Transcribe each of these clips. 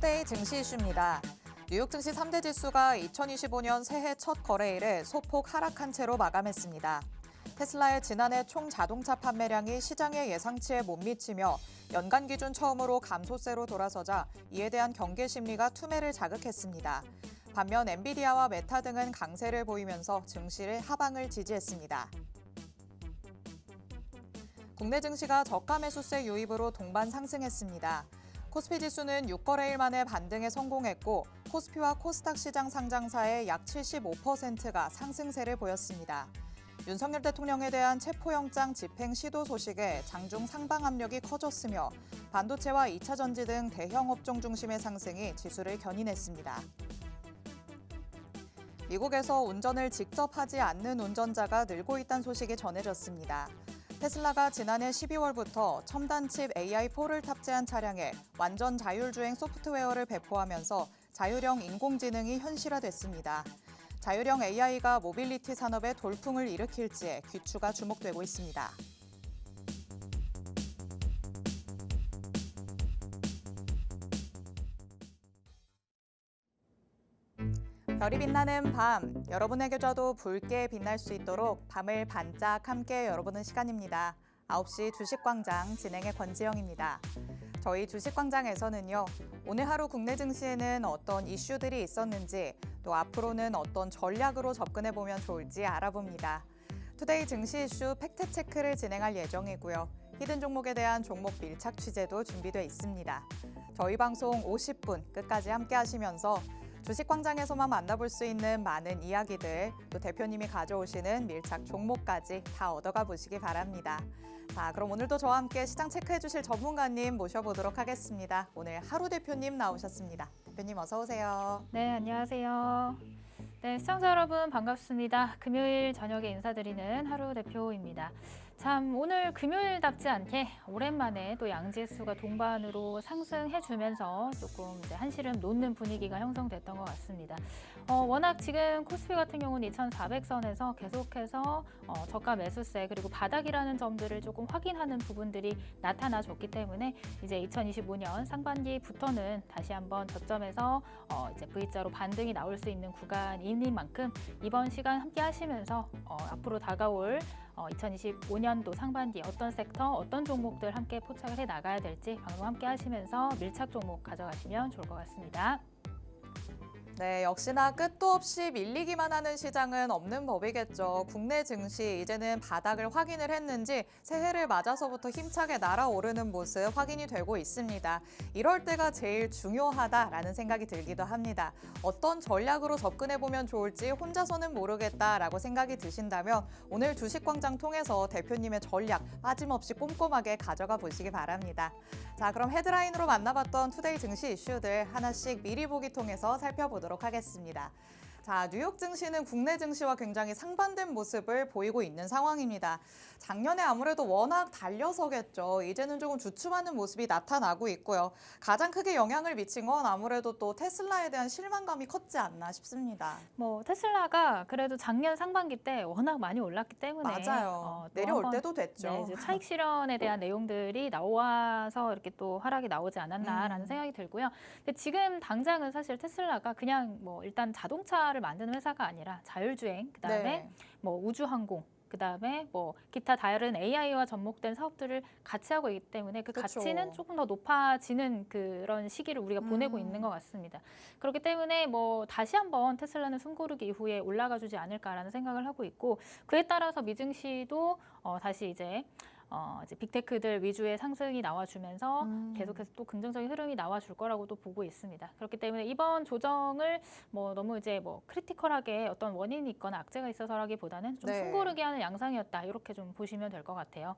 투데이 증시 이슈입니다. 뉴욕 증시 3대 지수가 2025년 새해 첫 거래일에 소폭 하락한 채로 마감했습니다. 테슬라의 지난해 총 자동차 판매량이 시장의 예상치에 못 미치며 연간 기준 처음으로 감소세로 돌아서자 이에 대한 경계 심리가 투매를 자극했습니다. 반면 엔비디아와 메타 등은 강세를 보이면서 증시를 하방을 지지했습니다. 국내 증시가 저가 매수세 유입으로 동반 상승했습니다. 코스피 지수는 6거래일 만에 반등에 성공했고 코스피와 코스닥 시장 상장사의 약 75%가 상승세를 보였습니다. 윤석열 대통령에 대한 체포영장 집행 시도 소식에 장중 상방 압력이 커졌으며 반도체와 2차 전지 등 대형 업종 중심의 상승이 지수를 견인했습니다. 미국에서 운전을 직접 하지 않는 운전자가 늘고 있다는 소식이 전해졌습니다. 테슬라가 지난해 12월부터 첨단 칩 AI4를 탑재한 차량에 완전 자율주행 소프트웨어를 배포하면서 자율형 인공지능이 현실화됐습니다. 자율형 AI가 모빌리티 산업에 돌풍을 일으킬지에 귀추가 주목되고 있습니다. 별이 빛나는 밤, 여러분에게도 붉게 빛날 수 있도록 밤을 반짝 함께 열어보는 시간입니다. 9시 주식광장 진행의 권지영입니다. 저희 주식광장에서는요, 오늘 하루 국내 증시에는 어떤 이슈들이 있었는지, 또 앞으로는 어떤 전략으로 접근해보면 좋을지 알아봅니다. 투데이 증시 이슈 팩트체크를 진행할 예정이고요. 히든 종목에 대한 종목 밀착 취재도 준비되어 있습니다. 저희 방송 50분 끝까지 함께 하시면서 주식광장에서만 만나볼 수 있는 많은 이야기들, 또 대표님이 가져오시는 밀착 종목까지 다 얻어가 보시기 바랍니다. 자, 그럼 오늘도 저와 함께 시장 체크해 주실 전문가님 모셔보도록 하겠습니다. 오늘 하루 대표님 나오셨습니다. 대표님 어서 오세요. 네, 안녕하세요. 네, 시청자 여러분 반갑습니다. 금요일 저녁에 인사드리는 하루 대표입니다. 참 오늘 금요일답지 않게 오랜만에 또 양지수가 동반으로 상승해주면서 조금 이제 한시름 놓는 분위기가 형성됐던 것 같습니다. 워낙 지금 코스피 같은 경우는 2,400선에서 계속해서 저가 매수세 그리고 바닥이라는 점들을 조금 확인하는 부분들이 나타나줬기 때문에 이제 2025년 상반기부터는 다시 한번 저점에서 이제 V자로 반등이 나올 수 있는 구간인 만큼 이번 시간 함께 하시면서 앞으로 다가올 2025년도 상반기 어떤 섹터, 어떤 종목들 함께 포착을 해 나가야 될지 방송 함께 하시면서 밀착 종목 가져가시면 좋을 것 같습니다. 네, 역시나 끝도 없이 밀리기만 하는 시장은 없는 법이겠죠. 국내 증시 이제는 바닥을 확인을 했는지 새해를 맞아서부터 힘차게 날아오르는 모습 확인이 되고 있습니다. 이럴 때가 제일 중요하다라는 생각이 들기도 합니다. 어떤 전략으로 접근해보면 좋을지 혼자서는 모르겠다라고 생각이 드신다면 오늘 주식광장 통해서 대표님의 전략 빠짐없이 꼼꼼하게 가져가 보시기 바랍니다. 자, 그럼 헤드라인으로 만나봤던 투데이 증시 이슈들 하나씩 미리 보기 통해서 살펴보도록 하겠습니다. 자, 뉴욕 증시는 국내 증시와 굉장히 상반된 모습을 보이고 있는 상황입니다. 작년에 아무래도 워낙 달려서겠죠. 이제는 조금 주춤하는 모습이 나타나고 있고요. 가장 크게 영향을 미친 건 아무래도 또 테슬라에 대한 실망감이 컸지 않나 싶습니다. 테슬라가 그래도 작년 상반기 때 워낙 많이 올랐기 때문에 맞아요. 내려올 때도 됐죠. 네, 이제 차익 실현에 대한 내용들이 나와서 이렇게 또 하락이 나오지 않았나라는 생각이 들고요. 근데 지금 당장은 사실 테슬라가 그냥 일단 자동차를 만드는 회사가 아니라 자율주행, 그다음에 네. 우주항공, 그다음에 기타 다른 AI와 접목된 사업들을 같이 하고 있기 때문에 그 그쵸. 가치는 조금 더 높아지는 그런 시기를 우리가 보내고 있는 것 같습니다. 그렇기 때문에 다시 한번 테슬라는 숨고르기 이후에 올라가주지 않을까라는 생각을 하고 있고 그에 따라서 미증시도 다시 이제 빅테크들 위주의 상승이 나와주면서 계속해서 또 긍정적인 흐름이 나와줄 거라고도 보고 있습니다. 그렇기 때문에 이번 조정을 너무 이제 크리티컬하게 어떤 원인이 있거나 악재가 있어서라기보다는 좀 네. 숨고르게 하는 양상이었다 이렇게 좀 보시면 될 것 같아요.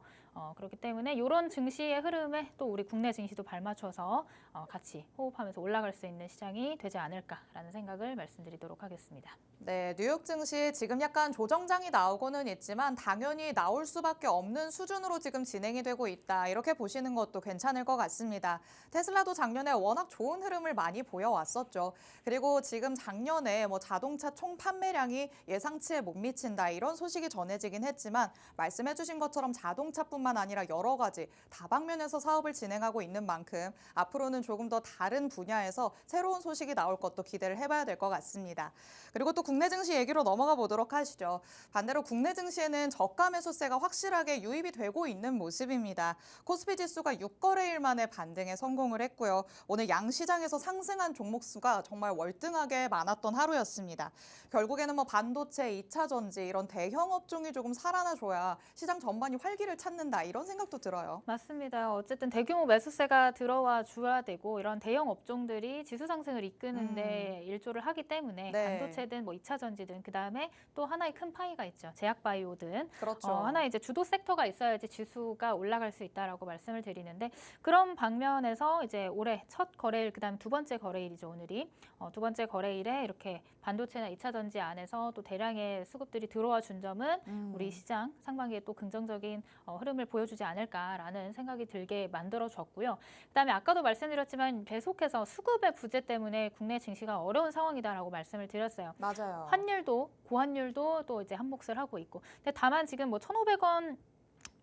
그렇기 때문에 이런 증시의 흐름에 또 우리 국내 증시도 발맞춰서 같이 호흡하면서 올라갈 수 있는 시장이 되지 않을까라는 생각을 말씀드리도록 하겠습니다. 네, 뉴욕 증시 지금 약간 조정장이 나오고는 있지만 당연히 나올 수밖에 없는 수준으로 지금 진행이 되고 있다. 이렇게 보시는 것도 괜찮을 것 같습니다. 테슬라도 작년에 워낙 좋은 흐름을 많이 보여왔었죠. 그리고 지금 작년에 자동차 총 판매량이 예상치에 못 미친다. 이런 소식이 전해지긴 했지만 말씀해주신 것처럼 자동차뿐만 아니라 여러 가지 다방면에서 사업을 진행하고 있는 만큼 앞으로는 조금 더 다른 분야에서 새로운 소식이 나올 것도 기대를 해봐야 될 것 같습니다. 그리고 또 국내 증시 얘기로 넘어가 보도록 하시죠. 반대로 국내 증시에는 저가 매수세가 확실하게 유입이 되고 있는 모습입니다. 코스피 지수가 6거래일 만에 반등에 성공을 했고요. 오늘 양시장에서 상승한 종목 수가 정말 월등하게 많았던 하루였습니다. 결국에는 반도체, 2차 전지 이런 대형 업종이 조금 살아나줘야 시장 전반이 활기를 찾는다 이런 생각도 들어요. 맞습니다. 어쨌든 대규모 매수세가 들어와 줘야 되고 이런 대형 업종들이 지수 상승을 이끄는데 일조를 하기 때문에 네. 반도체든 2차 전지든 그다음에 또 하나의 큰 파이가 있죠. 제약바이오든 그렇죠. 하나의 이제 주도 섹터가 있어야지 지수가 올라갈 수 있다라고 말씀을 드리는데 그런 방면에서 이제 올해 첫 거래일 그다음 두 번째 거래일이죠. 오늘이 두 번째 거래일에 이렇게 반도체나 2차 전지 안에서 또 대량의 수급들이 들어와 준 점은 우리 시장 상반기에 또 긍정적인 흐름을 보여주지 않을까라는 생각이 들게 만들어졌고요. 그다음에 아까도 말씀드렸지만 계속해서 수급의 부재 때문에 국내 증시가 어려운 상황이다라고 말씀을 드렸어요. 맞아요. 환율도 고환율도 또 이제 한몫을 하고 있고. 근데 다만 지금 1,500원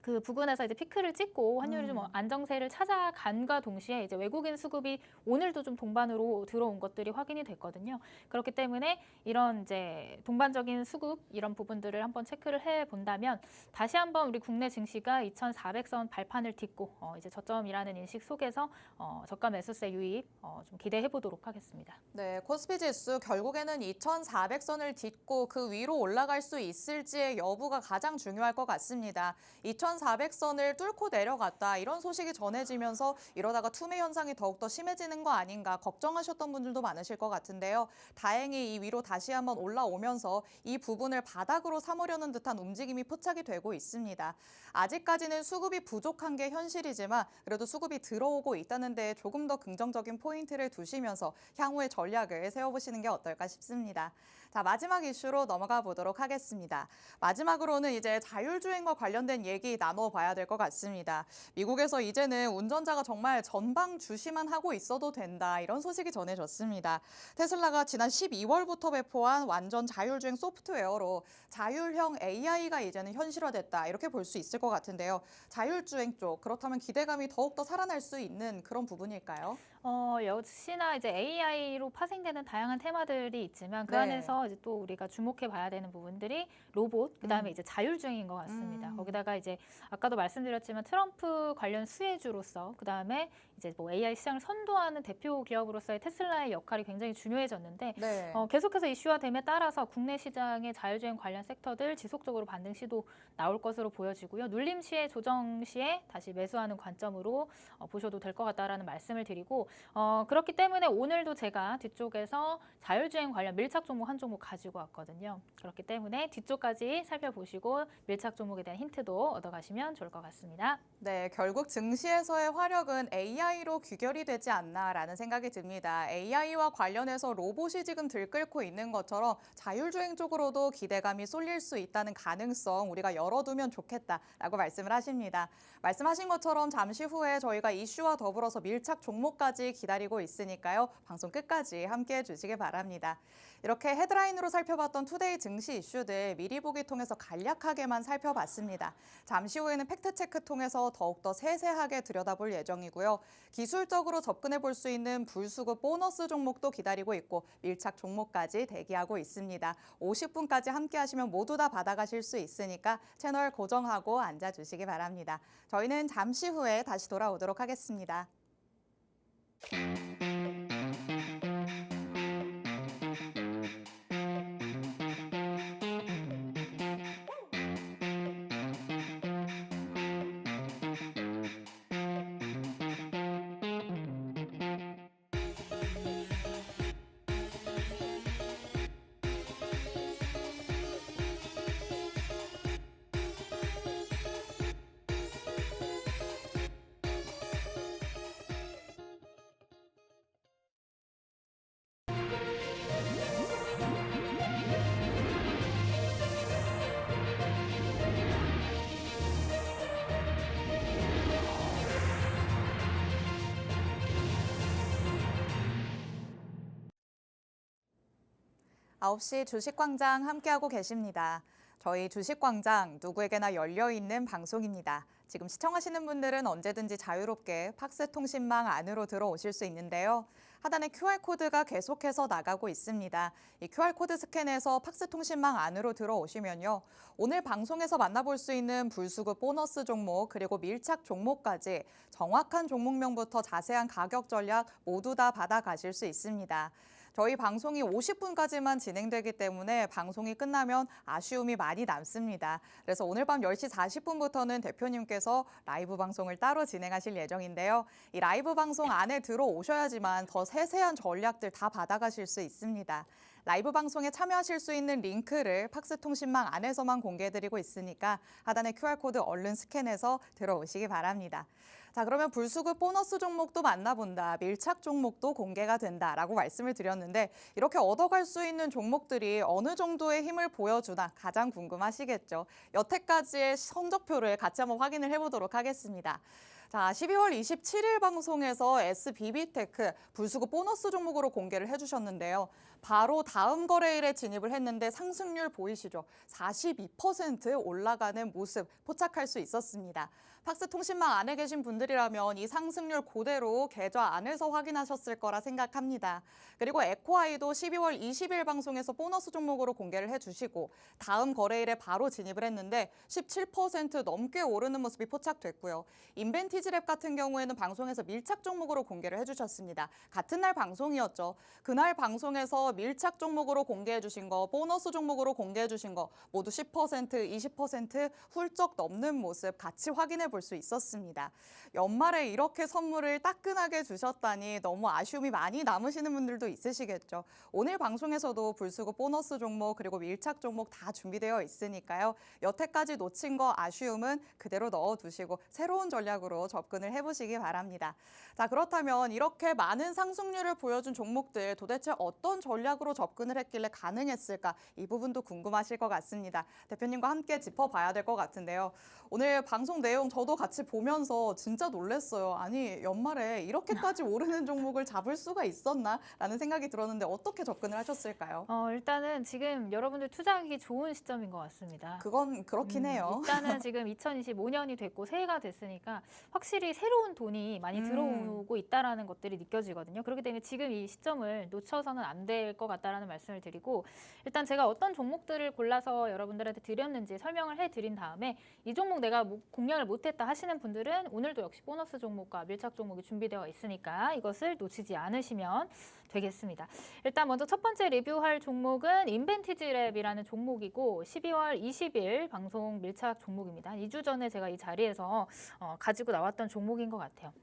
그 부근에서 이제 피크를 찍고 환율이 좀 안정세를 찾아간과 동시에 이제 외국인 수급이 오늘도 좀 동반으로 들어온 것들이 확인이 됐거든요. 그렇기 때문에 이런 이제 동반적인 수급 이런 부분들을 한번 체크를 해 본다면 다시 한번 우리 국내 증시가 2,400선 발판을 딛고 이제 저점이라는 인식 속에서 저가 매수세 유입 좀 기대해 보도록 하겠습니다. 네, 코스피 지수 결국에는 2,400선을 딛고 그 위로 올라갈 수 있을지의 여부가 가장 중요할 것 같습니다. 2,400선을 뚫고 내려갔다 이런 소식이 전해지면서 이러다가 투매 현상이 더욱더 심해지는 거 아닌가 걱정하셨던 분들도 많으실 것 같은데요. 다행히 이 위로 다시 한번 올라오면서 이 부분을 바닥으로 삼으려는 듯한 움직임이 포착이 되고 있습니다. 아직까지는 수급이 부족한 게 현실이지만 그래도 수급이 들어오고 있다는 데 조금 더 긍정적인 포인트를 두시면서 향후의 전략을 세워보시는 게 어떨까 싶습니다. 자, 마지막 이슈로 넘어가 보도록 하겠습니다. 마지막으로는 이제 자율주행과 관련된 얘기 나눠봐야 될 것 같습니다. 미국에서 이제는 운전자가 정말 전방 주시만 하고 있어도 된다 이런 소식이 전해졌습니다. 테슬라가 지난 12월부터 배포한 완전 자율주행 소프트웨어로 자율형 AI가 이제는 현실화됐다 이렇게 볼 수 있을 것 같은데요. 자율주행 쪽 그렇다면 기대감이 더욱더 살아날 수 있는 그런 부분일까요? 역시나 이제 AI로 파생되는 다양한 테마들이 있지만 그 네. 안에서 이제 또 우리가 주목해 봐야 되는 부분들이 로봇, 그다음에 이제 자율주행인 것 같습니다. 거기다가 이제 아까도 말씀드렸지만 트럼프 관련 수혜주로서 그다음에 이제 AI 시장을 선도하는 대표 기업으로서의 테슬라의 역할이 굉장히 중요해졌는데 네. 계속해서 이슈화됨에 따라서 국내 시장의 자율주행 관련 섹터들 지속적으로 반등 시도 나올 것으로 보여지고요. 눌림 시에 조정 시에 다시 매수하는 관점으로 보셔도 될 것 같다라는 말씀을 드리고 그렇기 때문에 오늘도 제가 뒤쪽에서 자율주행 관련 밀착 종목 한 종목 가지고 왔거든요. 그렇기 때문에 뒤쪽까지 살펴보시고 밀착 종목에 대한 힌트도 얻어가시면 좋을 것 같습니다. 네, 결국 증시에서의 화력은 AI로 귀결이 되지 않나라는 생각이 듭니다. AI와 관련해서 로봇이 지금 들끓고 있는 것처럼 자율주행 쪽으로도 기대감이 쏠릴 수 있다는 가능성 우리가 열어두면 좋겠다라고 말씀을 하십니다. 말씀하신 것처럼 잠시 후에 저희가 이슈와 더불어서 밀착 종목까지 기다리고 있으니까요. 방송 끝까지 함께해 주시기 바랍니다. 이렇게 헤드라인으로 살펴봤던 투데이 증시 이슈들 미리 보기 통해서 간략하게만 살펴봤습니다. 잠시 후에는 팩트체크 통해서 더욱더 세세하게 들여다볼 예정이고요. 기술적으로 접근해 볼 수 있는 불수급 보너스 종목도 기다리고 있고 밀착 종목까지 대기하고 있습니다. 50분까지 함께 하시면 모두 다 받아가실 수 있으니까 채널 고정하고 앉아주시기 바랍니다. 저희는 잠시 후에 다시 돌아오도록 하겠습니다. 9시 주식광장 함께하고 계십니다. 저희 주식광장 누구에게나 열려있는 방송입니다. 지금 시청하시는 분들은 언제든지 자유롭게 팍스통신망 안으로 들어오실 수 있는데요. 하단에 QR코드가 계속해서 나가고 있습니다. 이 QR코드 스캔해서 팍스통신망 안으로 들어오시면요. 오늘 방송에서 만나볼 수 있는 불수급 보너스 종목 그리고 밀착 종목까지 정확한 종목명부터 자세한 가격 전략 모두 다 받아가실 수 있습니다. 저희 방송이 50분까지만 진행되기 때문에 방송이 끝나면 아쉬움이 많이 남습니다. 그래서 오늘 밤 10시 40분부터는 대표님께서 라이브 방송을 따로 진행하실 예정인데요. 이 라이브 방송 안에 들어오셔야지만 더 세세한 전략들 다 받아가실 수 있습니다. 라이브 방송에 참여하실 수 있는 링크를 팍스통신망 안에서만 공개해드리고 있으니까 하단의 QR코드 얼른 스캔해서 들어오시기 바랍니다. 자, 그러면 불수급 보너스 종목도 만나본다, 밀착 종목도 공개가 된다라고 말씀을 드렸는데 이렇게 얻어갈 수 있는 종목들이 어느 정도의 힘을 보여주나 가장 궁금하시겠죠. 여태까지의 성적표를 같이 한번 확인을 해보도록 하겠습니다. 자, 12월 27일 방송에서 SBB테크 불수급 보너스 종목으로 공개를 해주셨는데요. 바로 다음 거래일에 진입을 했는데 상승률 보이시죠? 42% 올라가는 모습 포착할 수 있었습니다. 팍스통신망 안에 계신 분들이라면 이 상승률 그대로 계좌 안에서 확인하셨을 거라 생각합니다. 그리고 에코아이도 12월 20일 방송에서 보너스 종목으로 공개를 해주시고 다음 거래일에 바로 진입을 했는데 17% 넘게 오르는 모습이 포착됐고요. 인벤티지랩 같은 경우에는 방송에서 밀착 종목으로 공개를 해주셨습니다. 같은 날 방송이었죠. 그날 방송에서 밀착 종목으로 공개해 주신 거, 보너스 종목으로 공개해 주신 거 모두 10%, 20% 훌쩍 넘는 모습 같이 확인해 볼 수 있었습니다. 연말에 이렇게 선물을 따끈하게 주셨다니 너무 아쉬움이 많이 남으시는 분들도 있으시겠죠. 오늘 방송에서도 불수급 보너스 종목 그리고 밀착 종목 다 준비되어 있으니까요. 여태까지 놓친 거 아쉬움은 그대로 넣어두시고 새로운 전략으로 접근을 해보시기 바랍니다. 자, 그렇다면 이렇게 많은 상승률을 보여준 종목들 도대체 어떤 전략으로 접근을 했길래 가능했을까? 이 부분도 궁금하실 것 같습니다. 대표님과 함께 짚어봐야 될 것 같은데요. 오늘 방송 내용 저도 같이 보면서 진짜 놀랐어요. 아니, 연말에 이렇게까지 오르는 종목을 잡을 수가 있었나? 라는 생각이 들었는데 어떻게 접근을 하셨을까요? 일단은 지금 여러분들 투자하기 좋은 시점인 것 같습니다. 그건 그렇긴 해요. 일단은 지금 2025년이 됐고 새해가 됐으니까 확실히 새로운 돈이 많이 들어오고 있다라는 것들이 느껴지거든요. 그렇기 때문에 지금 이 시점을 놓쳐서는 안 될 것 같다라는 말씀을 드리고 일단 제가 어떤 종목들을 골라서 여러분들한테 드렸는지 설명을 해드린 다음에 이 종목 내가 공략을 못했다 하시는 분들은 오늘도 역시 보너스 종목과 밀착 종목이 준비되어 있으니까 이것을 놓치지 않으시면 되겠습니다. 일단 먼저 첫 번째 리뷰할 종목은 인벤티지랩이라는 종목이고 12월 20일 방송 밀착 종목입니다. 2주 전에 제가 이 자리에서 가지고 나왔던 종목인 것 같아요.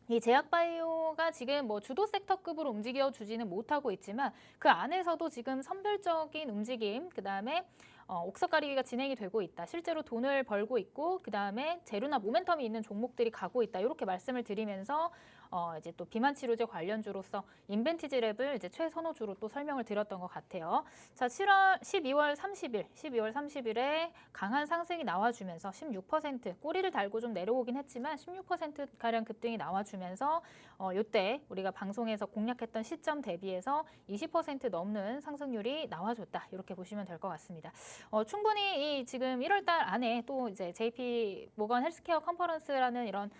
이 제약바이오가 지금 뭐 주도 섹터급으로 움직여 주지는 못하고 있지만 그 안에서도 지금 선별적인 움직임, 그다음에 옥석 가리기가 진행이 되고 있다. 실제로 돈을 벌고 있고 그다음에 재료나 모멘텀이 있는 종목들이 가고 있다. 이렇게 말씀을 드리면서 이제 또 비만 치료제 관련주로서 인벤티지랩을 이제 최선호주로 또 설명을 드렸던 것 같아요. 자, 12월 30일에 강한 상승이 나와주면서 16% 꼬리를 달고 좀 내려오긴 했지만 16%가량 급등이 나와주면서 이때 우리가 방송에서 공략했던 시점 대비해서 20% 넘는 상승률이 나와줬다. 이렇게 보시면 될 것 같습니다. 충분히 이 지금 1월 달 안에 또 이제 JP 모건 헬스케어 컨퍼런스라는 이런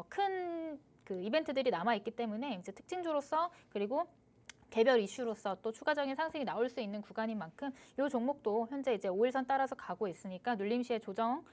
큰 그 이벤트들이 남아 있기 때문에 이제 특징주로서 그리고 개별 이슈로서 또 추가적인 상승이 나올 수 있는 구간인 만큼 이 종목도 현재 이제 5일선 따라서 가고 있으니까 눌림 시에 조정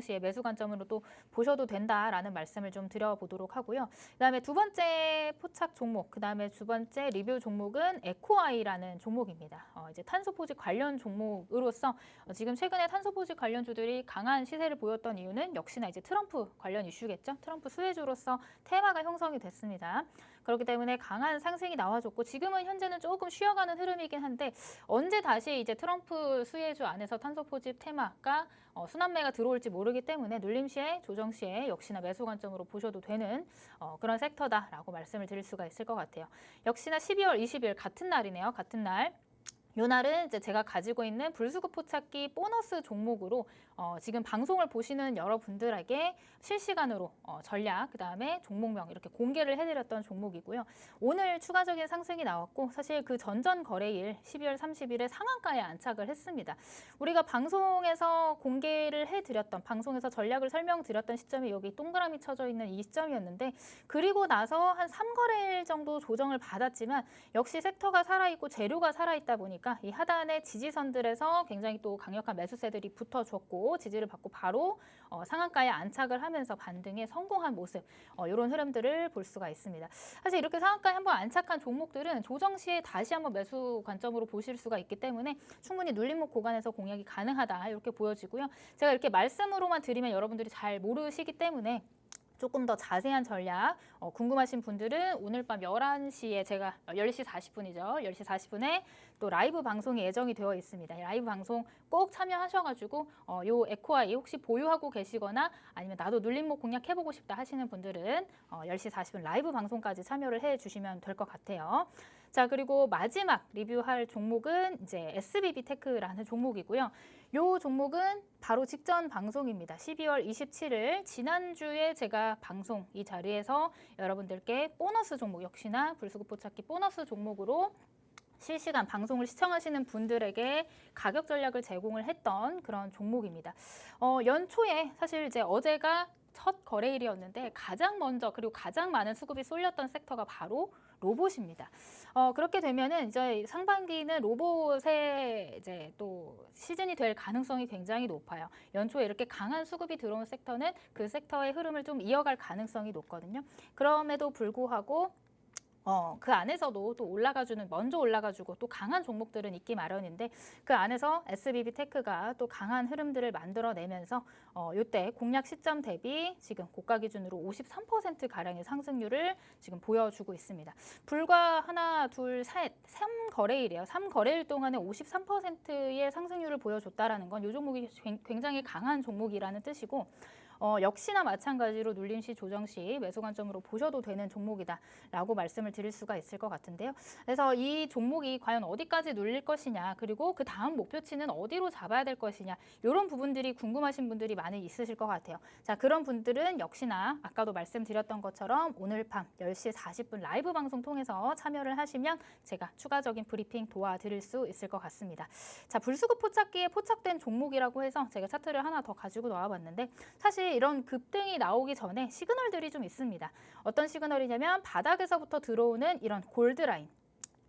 시에 매수 관점으로 또 보셔도 된다라는 말씀을 좀 드려보도록 하고요. 그다음에 두 번째 포착 종목, 그다음에 두 번째 리뷰 종목은 에코아이라는 종목입니다. 이제 탄소 포집 관련 종목으로서 지금 최근에 탄소 포집 관련주들이 강한 시세를 보였던 이유는 역시나 이제 트럼프 관련 이슈겠죠. 트럼프 수혜주로서 테마가 형성이 됐습니다. 그렇기 때문에 강한 상승이 나와줬고 지금은 현재는 조금 쉬어가는 흐름이긴 한데 언제 다시 이제 트럼프 수혜주 안에서 탄소 포집 테마가 순환매가 들어올지 모르기 때문에 눌림 시에 조정 시에 역시나 매수 관점으로 보셔도 되는 그런 섹터다라고 말씀을 드릴 수가 있을 것 같아요. 역시나 12월 20일 같은 날이네요. 같은 날. 요날은 이제 제가 가지고 있는 불수급 포착기 보너스 종목으로 지금 방송을 보시는 여러분들에게 실시간으로 전략, 그다음에 종목명 이렇게 공개를 해드렸던 종목이고요. 오늘 추가적인 상승이 나왔고 사실 그 전전 거래일 12월 30일에 상한가에 안착을 했습니다. 우리가 방송에서 공개를 해드렸던, 방송에서 전략을 설명드렸던 시점이 여기 동그라미 쳐져 있는 이 시점이었는데 그리고 나서 한 3거래일 정도 조정을 받았지만 역시 섹터가 살아있고 재료가 살아있다 보니까 이 하단의 지지선들에서 굉장히 또 강력한 매수세들이 붙어줬고 지지를 받고 바로 상한가에 안착을 하면서 반등에 성공한 모습, 이런 흐름들을 볼 수가 있습니다. 사실 이렇게 상한가에 한번 안착한 종목들은 조정 시에 다시 한번 매수 관점으로 보실 수가 있기 때문에 충분히 눌림목 구간에서 공략이 가능하다 이렇게 보여지고요. 제가 이렇게 말씀으로만 드리면 여러분들이 잘 모르시기 때문에 조금 더 자세한 전략 궁금하신 분들은 오늘 밤 11시에 제가 10시 40분이죠. 10시 40분에 또 라이브 방송이 예정이 되어 있습니다. 라이브 방송 꼭 참여하셔가지고 요 에코아이 혹시 보유하고 계시거나 아니면 나도 눌림목 공략해보고 싶다 하시는 분들은 10시 40분 라이브 방송까지 참여를 해주시면 될 것 같아요. 자, 그리고 마지막 리뷰할 종목은 이제 SBB테크라는 종목이고요. 요 종목은 바로 직전 방송입니다. 12월 27일 지난주에 제가 방송 이 자리에서 여러분들께 보너스 종목 역시나 불수급 포착기 보너스 종목으로 실시간 방송을 시청하시는 분들에게 가격 전략을 제공을 했던 그런 종목입니다. 연초에 사실 이제 어제가 첫 거래일이었는데 가장 먼저 그리고 가장 많은 수급이 쏠렸던 섹터가 바로 로봇입니다. 그렇게 되면은 이제 상반기는 로봇의 이제 또 시즌이 될 가능성이 굉장히 높아요. 연초에 이렇게 강한 수급이 들어온 섹터는 그 섹터의 흐름을 좀 이어갈 가능성이 높거든요. 그럼에도 불구하고 그 안에서도 또 올라가주는, 먼저 올라가주고 또 강한 종목들은 있기 마련인데 그 안에서 SBB테크가 또 강한 흐름들을 만들어내면서 이때 공략 시점 대비 지금 고가 기준으로 53%가량의 상승률을 지금 보여주고 있습니다. 불과 하나, 둘, 셋, 3거래일이에요. 3거래일 동안에 53%의 상승률을 보여줬다라는 건 이 종목이 굉장히 강한 종목이라는 뜻이고 역시나 마찬가지로 눌림시, 조정시 매수 관점으로 보셔도 되는 종목이다라고 말씀을 드릴 수가 있을 것 같은데요. 그래서 이 종목이 과연 어디까지 눌릴 것이냐, 그리고 그 다음 목표치는 어디로 잡아야 될 것이냐, 이런 부분들이 궁금하신 분들이 많이 있으실 것 같아요. 자, 그런 분들은 역시나 아까도 말씀드렸던 것처럼 오늘 밤 10시 40분 라이브 방송 통해서 참여를 하시면 제가 추가적인 브리핑 도와드릴 수 있을 것 같습니다. 자, 불수급 포착기에 포착된 종목이라고 해서 제가 차트를 하나 더 가지고 나와봤는데 사실 이런 급등이 나오기 전에 시그널들이 좀 있습니다. 어떤 시그널이냐면 바닥에서부터 들어오는 이런 골드라인.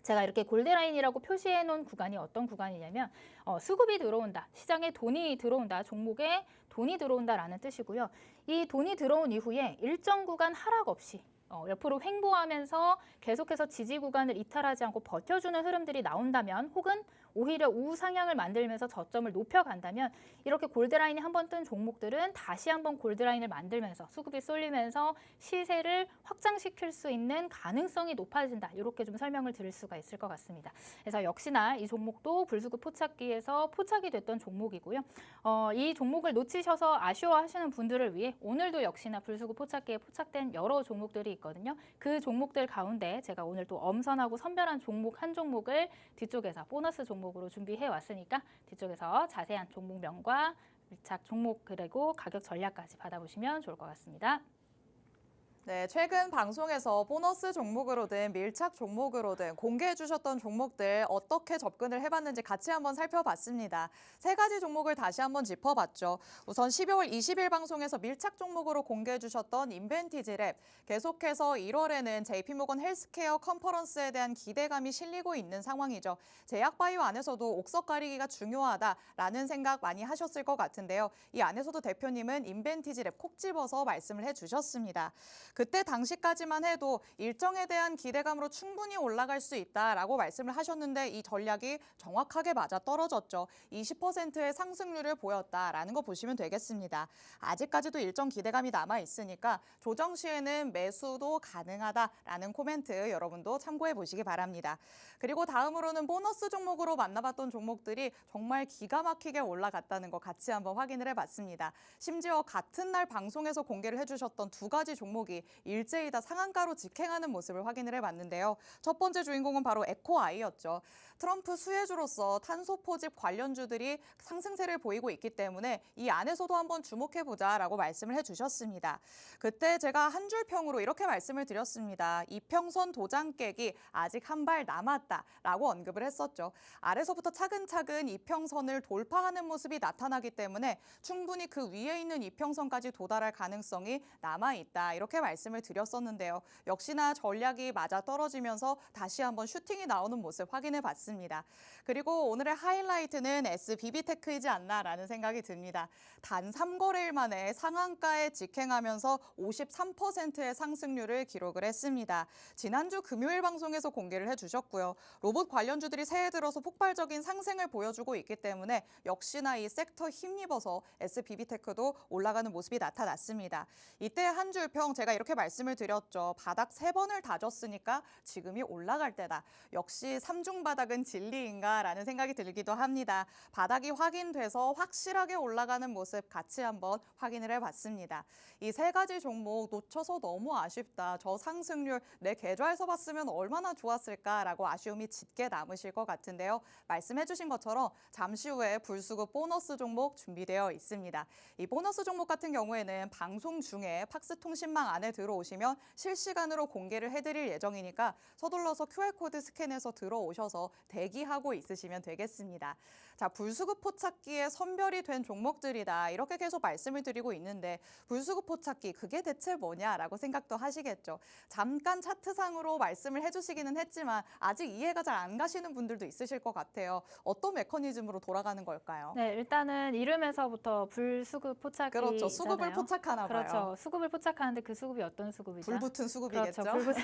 제가 이렇게 골드라인이라고 표시해 놓은 구간이 어떤 구간이냐면 수급이 들어온다, 시장에 돈이 들어온다, 종목에 돈이 들어온다라는 뜻이고요. 이 돈이 들어온 이후에 일정 구간 하락 없이 옆으로 횡보하면서 계속해서 지지 구간을 이탈하지 않고 버텨주는 흐름들이 나온다면 혹은 오히려 우상향을 만들면서 저점을 높여간다면 이렇게 골드라인이 한번 뜬 종목들은 다시 한번 골드라인을 만들면서 수급이 쏠리면서 시세를 확장시킬 수 있는 가능성이 높아진다. 이렇게 좀 설명을 드릴 수가 있을 것 같습니다. 그래서 역시나 이 종목도 불수급 포착기에서 포착이 됐던 종목이고요. 이 종목을 놓치셔서 아쉬워하시는 분들을 위해 오늘도 역시나 불수급 포착기에 포착된 여러 종목들이 있거든요. 그 종목들 가운데 제가 오늘 또 엄선하고 선별한 종목 한 종목을 뒤쪽에서 보너스 종목으로 준비해 왔으니까 뒤쪽에서 자세한 종목명과 밀착 종목 그리고 가격 전략까지 받아보시면 좋을 것 같습니다. 네, 최근 방송에서 보너스 종목으로든 밀착 종목으로든 공개해 주셨던 종목들 어떻게 접근을 해봤는지 같이 한번 살펴봤습니다. 세 가지 종목을 다시 한번 짚어봤죠. 우선 12월 20일 방송에서 밀착 종목으로 공개해 주셨던 인벤티지랩, 계속해서 1월에는 JP모건 헬스케어 컨퍼런스에 대한 기대감이 실리고 있는 상황이죠. 제약바이오 안에서도 옥석 가리기가 중요하다라는 생각 많이 하셨을 것 같은데요. 이 안에서도 대표님은 인벤티지랩 콕 집어서 말씀을 해주셨습니다. 그때 당시까지만 해도 일정에 대한 기대감으로 충분히 올라갈 수 있다라고 말씀을 하셨는데 이 전략이 정확하게 맞아떨어졌죠. 20%의 상승률을 보였다라는 거 보시면 되겠습니다. 아직까지도 일정 기대감이 남아있으니까 조정 시에는 매수도 가능하다라는 코멘트 여러분도 참고해 보시기 바랍니다. 그리고 다음으로는 보너스 종목으로 만나봤던 종목들이 정말 기가 막히게 올라갔다는 거 같이 한번 확인을 해봤습니다. 심지어 같은 날 방송에서 공개를 해주셨던 두 가지 종목이 일제히 다 상한가로 직행하는 모습을 확인을 해봤는데요. 첫 번째 주인공은 바로 에코아이였죠. 트럼프 수혜주로서 탄소 포집 관련주들이 상승세를 보이고 있기 때문에 이 안에서도 한번 주목해보자라고 말씀을 해주셨습니다. 그때 제가 한 줄 평으로 이렇게 말씀을 드렸습니다. 이평선 도장 깨기 아직 한 발 남았다라고 언급을 했었죠. 아래서부터 차근차근 이평선을 돌파하는 모습이 나타나기 때문에 충분히 그 위에 있는 이평선까지 도달할 가능성이 남아있다 이렇게 말씀을 드렸었는데요. 역시나 전략이 맞아떨어지면서 다시 한번 슈팅이 나오는 모습 확인해 봤습니다. 그리고 오늘의 하이라이트는 SBB테크이지 않나라는 생각이 듭니다. 단 3거래일 만에 상한가에 직행하면서 53%의 상승률을 기록을 했습니다. 지난주 금요일 방송에서 공개를 해주셨고요. 로봇 관련주들이 새해 들어서 폭발적인 상승을 보여주고 있기 때문에 역시나 이 섹터 힘입어서 SBB테크도 올라가는 모습이 나타났습니다. 이때 한 줄 평 제가 이렇게 말씀을 드렸죠. 바닥 3번을 다졌으니까 지금이 올라갈 때다. 역시 삼중 바닥은 진리인가라는 생각이 들기도 합니다. 바닥이 확인돼서 확실하게 올라가는 모습 같이 한번 확인을 해봤습니다. 이 세 가지 종목 놓쳐서 너무 아쉽다. 저 상승률 내 계좌에서 봤으면 얼마나 좋았을까라고 아쉬움이 짙게 남으실 것 같은데요. 말씀해주신 것처럼 잠시 후에 불수급 보너스 종목 준비되어 있습니다. 이 보너스 종목 같은 경우에는 방송 중에 팍스통신망 안에 들어오시면 실시간으로 공개를 해드릴 예정이니까 서둘러서 QR코드 스캔해서 들어오셔서 대기하고 있으시면 되겠습니다. 자, 불수급 포착기에 선별이 된 종목들이다. 이렇게 계속 말씀을 드리고 있는데 불수급 포착기 그게 대체 뭐냐라고 생각도 하시겠죠. 잠깐 차트상으로 말씀을 해주시기는 했지만 아직 이해가 잘 안 가시는 분들도 있으실 것 같아요. 어떤 메커니즘으로 돌아가는 걸까요? 네, 일단은 이름에서부터 불수급 포착기잖아요. 그렇죠. 수급을 포착하나 봐요. 그렇죠. 수급을 포착하는데 그 수급이 어떤 수급이죠? 불붙은 수급이겠죠. 그렇죠.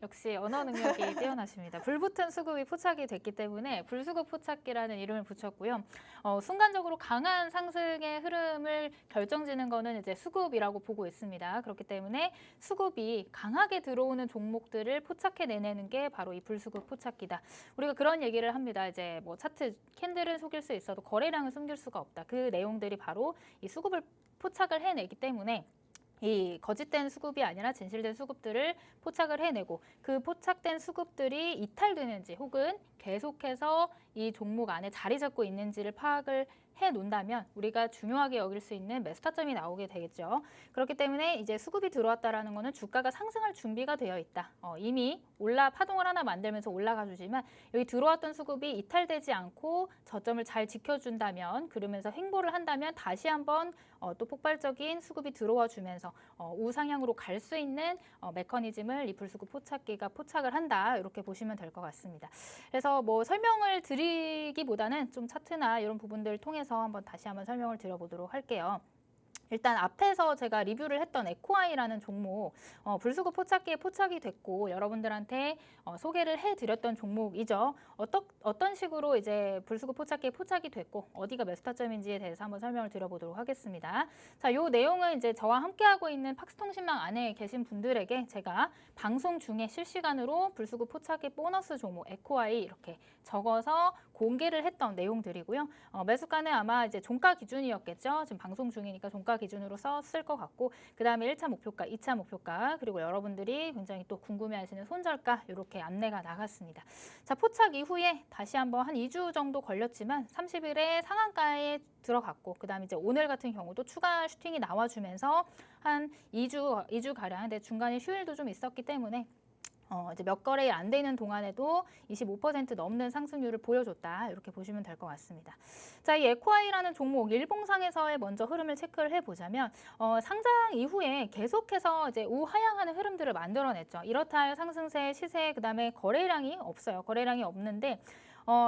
역시 언어 능력이 뛰어나십니다. 불붙은 수급이 포착이 됐기 때문에 불수급 포착기라는 이름을 붙였고요. 순간적으로 강한 상승의 흐름을 결정짓는 거는 이제 수급이라고 보고 있습니다. 그렇기 때문에 수급이 강하게 들어오는 종목들을 포착해내는 게 바로 이 불수급 포착기다. 우리가 그런 얘기를 합니다. 이제 뭐 차트 캔들은 속일 수 있어도 거래량은 숨길 수가 없다. 그 내용들이 바로 이 수급을 포착을 해내기 때문에 이 거짓된 수급이 아니라 진실된 수급들을 포착을 해내고 그 포착된 수급들이 이탈되는지 혹은 계속해서 이 종목 안에 자리 잡고 있는지를 파악을 해 놓는다면 우리가 중요하게 여길 수 있는 매수타점이 나오게 되겠죠. 그렇기 때문에 이제 수급이 들어왔다라는 거는 주가가 상승할 준비가 되어 있다. 이미 파동을 하나 만들면서 올라가 주지만 여기 들어왔던 수급이 이탈되지 않고 저점을 잘 지켜준다면 그러면서 횡보를 한다면 다시 한번 또 폭발적인 수급이 들어와 주면서 우상향으로 갈 수 있는 메커니즘을 이 불수급 포착기가 포착을 한다. 이렇게 보시면 될 것 같습니다. 그래서 뭐 설명을 드리기보다는 좀 차트나 이런 부분들을 통해서 다시 한번 설명을 드려보도록 할게요. 일단 앞에서 제가 리뷰를 했던 에코아이라는 종목 불수급 포착기에 포착이 됐고 여러분들한테 소개를 해드렸던 종목이죠. 어떤 식으로 이제 불수급 포착기에 포착이 됐고 어디가 매수타점인지에 대해서 한번 설명을 드려보도록 하겠습니다. 자, 요 내용은 이제 저와 함께하고 있는 팍스통신망 안에 계신 분들에게 제가 방송 중에 실시간으로 불수급 포착기 보너스 종목 에코아이 이렇게 적어서 공개를 했던 내용들이고요. 매수가는 아마 이제 종가 기준이었겠죠. 지금 방송 중이니까 종가 기준으로 썼을 것 같고 그 다음에 1차 목표가, 2차 목표가 그리고 여러분들이 굉장히 또 궁금해하시는 손절가 이렇게 안내가 나갔습니다. 자, 포착 이후에 다시 한번 한 2주 정도 걸렸지만 30일에 상한가에 들어갔고 그 다음에 이제 오늘 같은 경우도 추가 슈팅이 나와주면서 한 2주 가량 근데 중간에 휴일도 좀 있었기 때문에 이제 몇 거래일 안 되는 동안에도 25% 넘는 상승률을 보여줬다. 이렇게 보시면 될 것 같습니다. 자, 이 에코아이라는 종목 일봉상에서의 먼저 흐름을 체크를 해보자면 상장 이후에 계속해서 이제 우하향하는 흐름들을 만들어냈죠. 이렇다 할 상승세, 시세, 그다음에 거래량이 없어요. 거래량이 없는데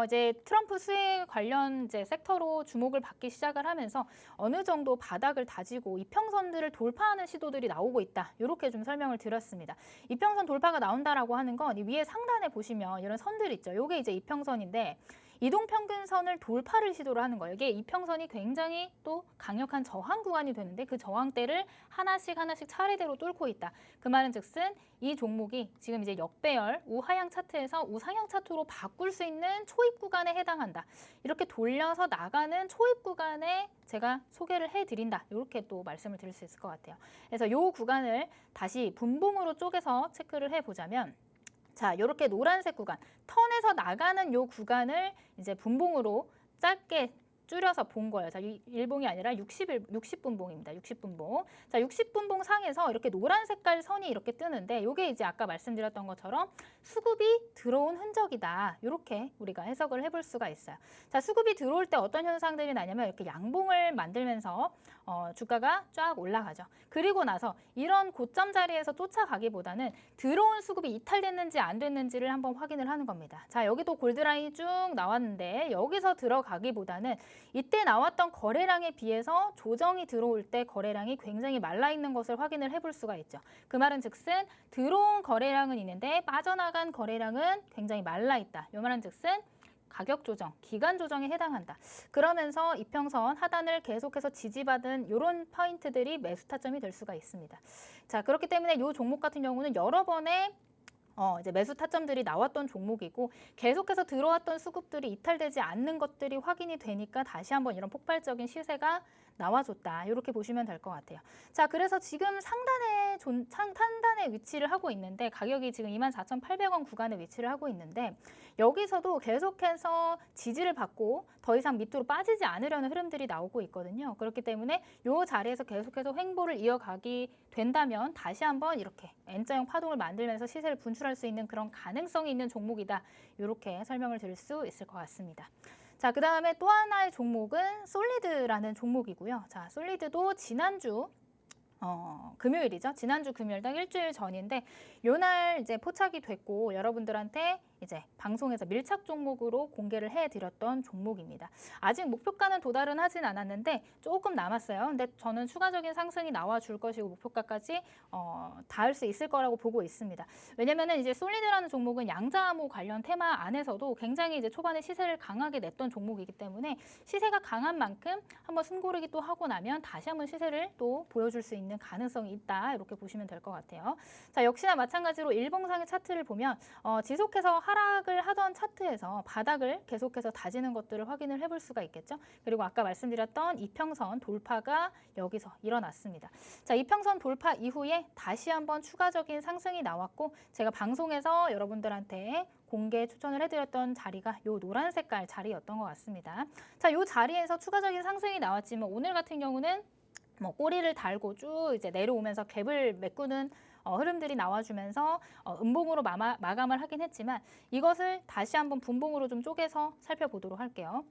이제 트럼프 수혜 관련 이제 섹터로 주목을 받기 시작을 하면서 어느 정도 바닥을 다지고 이평선들을 돌파하는 시도들이 나오고 있다. 이렇게 좀 설명을 드렸습니다. 이평선 돌파가 나온다라고 하는 건 이 위에 상단에 보시면 이런 선들 있죠. 이게 이제 이평선인데 이동평균선을 돌파를 시도를 하는 거예요. 이게 이평선이 굉장히 또 강력한 저항 구간이 되는데 그 저항대를 하나씩 차례대로 뚫고 있다. 그 말은 즉슨 이 종목이 지금 이제 역배열 우하향 차트에서 우상향 차트로 바꿀 수 있는 초입 구간에 해당한다. 이렇게 돌려서 나가는 초입 구간에 제가 소개를 해드린다. 이렇게 또 말씀을 드릴 수 있을 것 같아요. 그래서 이 구간을 다시 분봉으로 쪼개서 체크를 해보자면 자, 이렇게 노란색 구간, 턴에서 나가는 이 구간을 이제 분봉으로 짧게 줄여서 본 거예요. 자, 일봉이 아니라 60분봉입니다. 60분봉. 자, 60분봉 상에서 이렇게 노란 색깔 선이 이렇게 뜨는데 이게 이제 아까 말씀드렸던 것처럼 수급이 들어온 흔적이다. 이렇게 우리가 해석을 해볼 수가 있어요. 자, 수급이 들어올 때 어떤 현상들이 나냐면 이렇게 양봉을 만들면서 주가가 쫙 올라가죠. 그리고 나서 이런 고점 자리에서 쫓아가기보다는 들어온 수급이 이탈됐는지 안 됐는지를 한번 확인을 하는 겁니다. 자, 여기도 골드라인이 쭉 나왔는데 여기서 들어가기보다는 이때 나왔던 거래량에 비해서 조정이 들어올 때 거래량이 굉장히 말라 있는 것을 확인을 해볼 수가 있죠. 그 말은 즉슨 들어온 거래량은 있는데 빠져나간 거래량은 굉장히 말라 있다. 이 말은 즉슨 가격 조정, 기간 조정에 해당한다. 그러면서 이평선 하단을 계속해서 지지받은 이런 포인트들이 매수 타점이 될 수가 있습니다. 자, 그렇기 때문에 이 종목 같은 경우는 여러 번의 이제 매수 타점들이 나왔던 종목이고 계속해서 들어왔던 수급들이 이탈되지 않는 것들이 확인이 되니까 다시 한번 이런 폭발적인 시세가 나와줬다. 이렇게 보시면 될 것 같아요. 자, 그래서 지금 상단에 위치를 하고 있는데 가격이 지금 24,800원 구간에 위치를 하고 있는데 여기서도 계속해서 지지를 받고 더 이상 밑으로 빠지지 않으려는 흐름들이 나오고 있거든요. 그렇기 때문에 이 자리에서 계속해서 횡보를 이어가게 된다면 다시 한번 이렇게 N자형 파동을 만들면서 시세를 분출할 수 있는 그런 가능성이 있는 종목이다. 이렇게 설명을 드릴 수 있을 것 같습니다. 자, 그 다음에 또 하나의 종목은 솔리드라는 종목이고요. 자, 솔리드도 지난주 금요일이죠. 지난주 금요일 딱 일주일 전인데 요날 이제 포착이 됐고 여러분들한테 이제 방송에서 밀착 종목으로 공개를 해드렸던 종목입니다. 아직 목표가는 도달은 하진 않았는데 조금 남았어요. 근데 저는 추가적인 상승이 나와줄 것이고 목표가까지 닿을 수 있을 거라고 보고 있습니다. 왜냐면은 이제 솔리드라는 종목은 양자암호 관련 테마 안에서도 굉장히 이제 초반에 시세를 강하게 냈던 종목이기 때문에 시세가 강한 만큼 한번 숨고르기 또 하고 나면 다시 한번 시세를 또 보여줄 수 있는 가능성이 있다. 이렇게 보시면 될 것 같아요. 자, 역시나 마찬가지로 일봉상의 차트를 보면 지속해서 하락을 하던 차트에서 바닥을 계속해서 다지는 것들을 확인을 해볼 수가 있겠죠. 그리고 아까 말씀드렸던 이평선 돌파가 여기서 일어났습니다. 자, 이평선 돌파 이후에 다시 한번 추가적인 상승이 나왔고 제가 방송에서 여러분들한테 공개 추천을 해드렸던 자리가 요 노란 색깔 자리였던 것 같습니다. 자, 요 자리에서 추가적인 상승이 나왔지만 오늘 같은 경우는 꼬리를 달고 쭉 이제 내려오면서 갭을 메꾸는 흐름들이 나와주면서 음봉으로 마감을 하긴 했지만 이것을 다시 한번 분봉으로 좀 쪼개서 살펴보도록 할게요.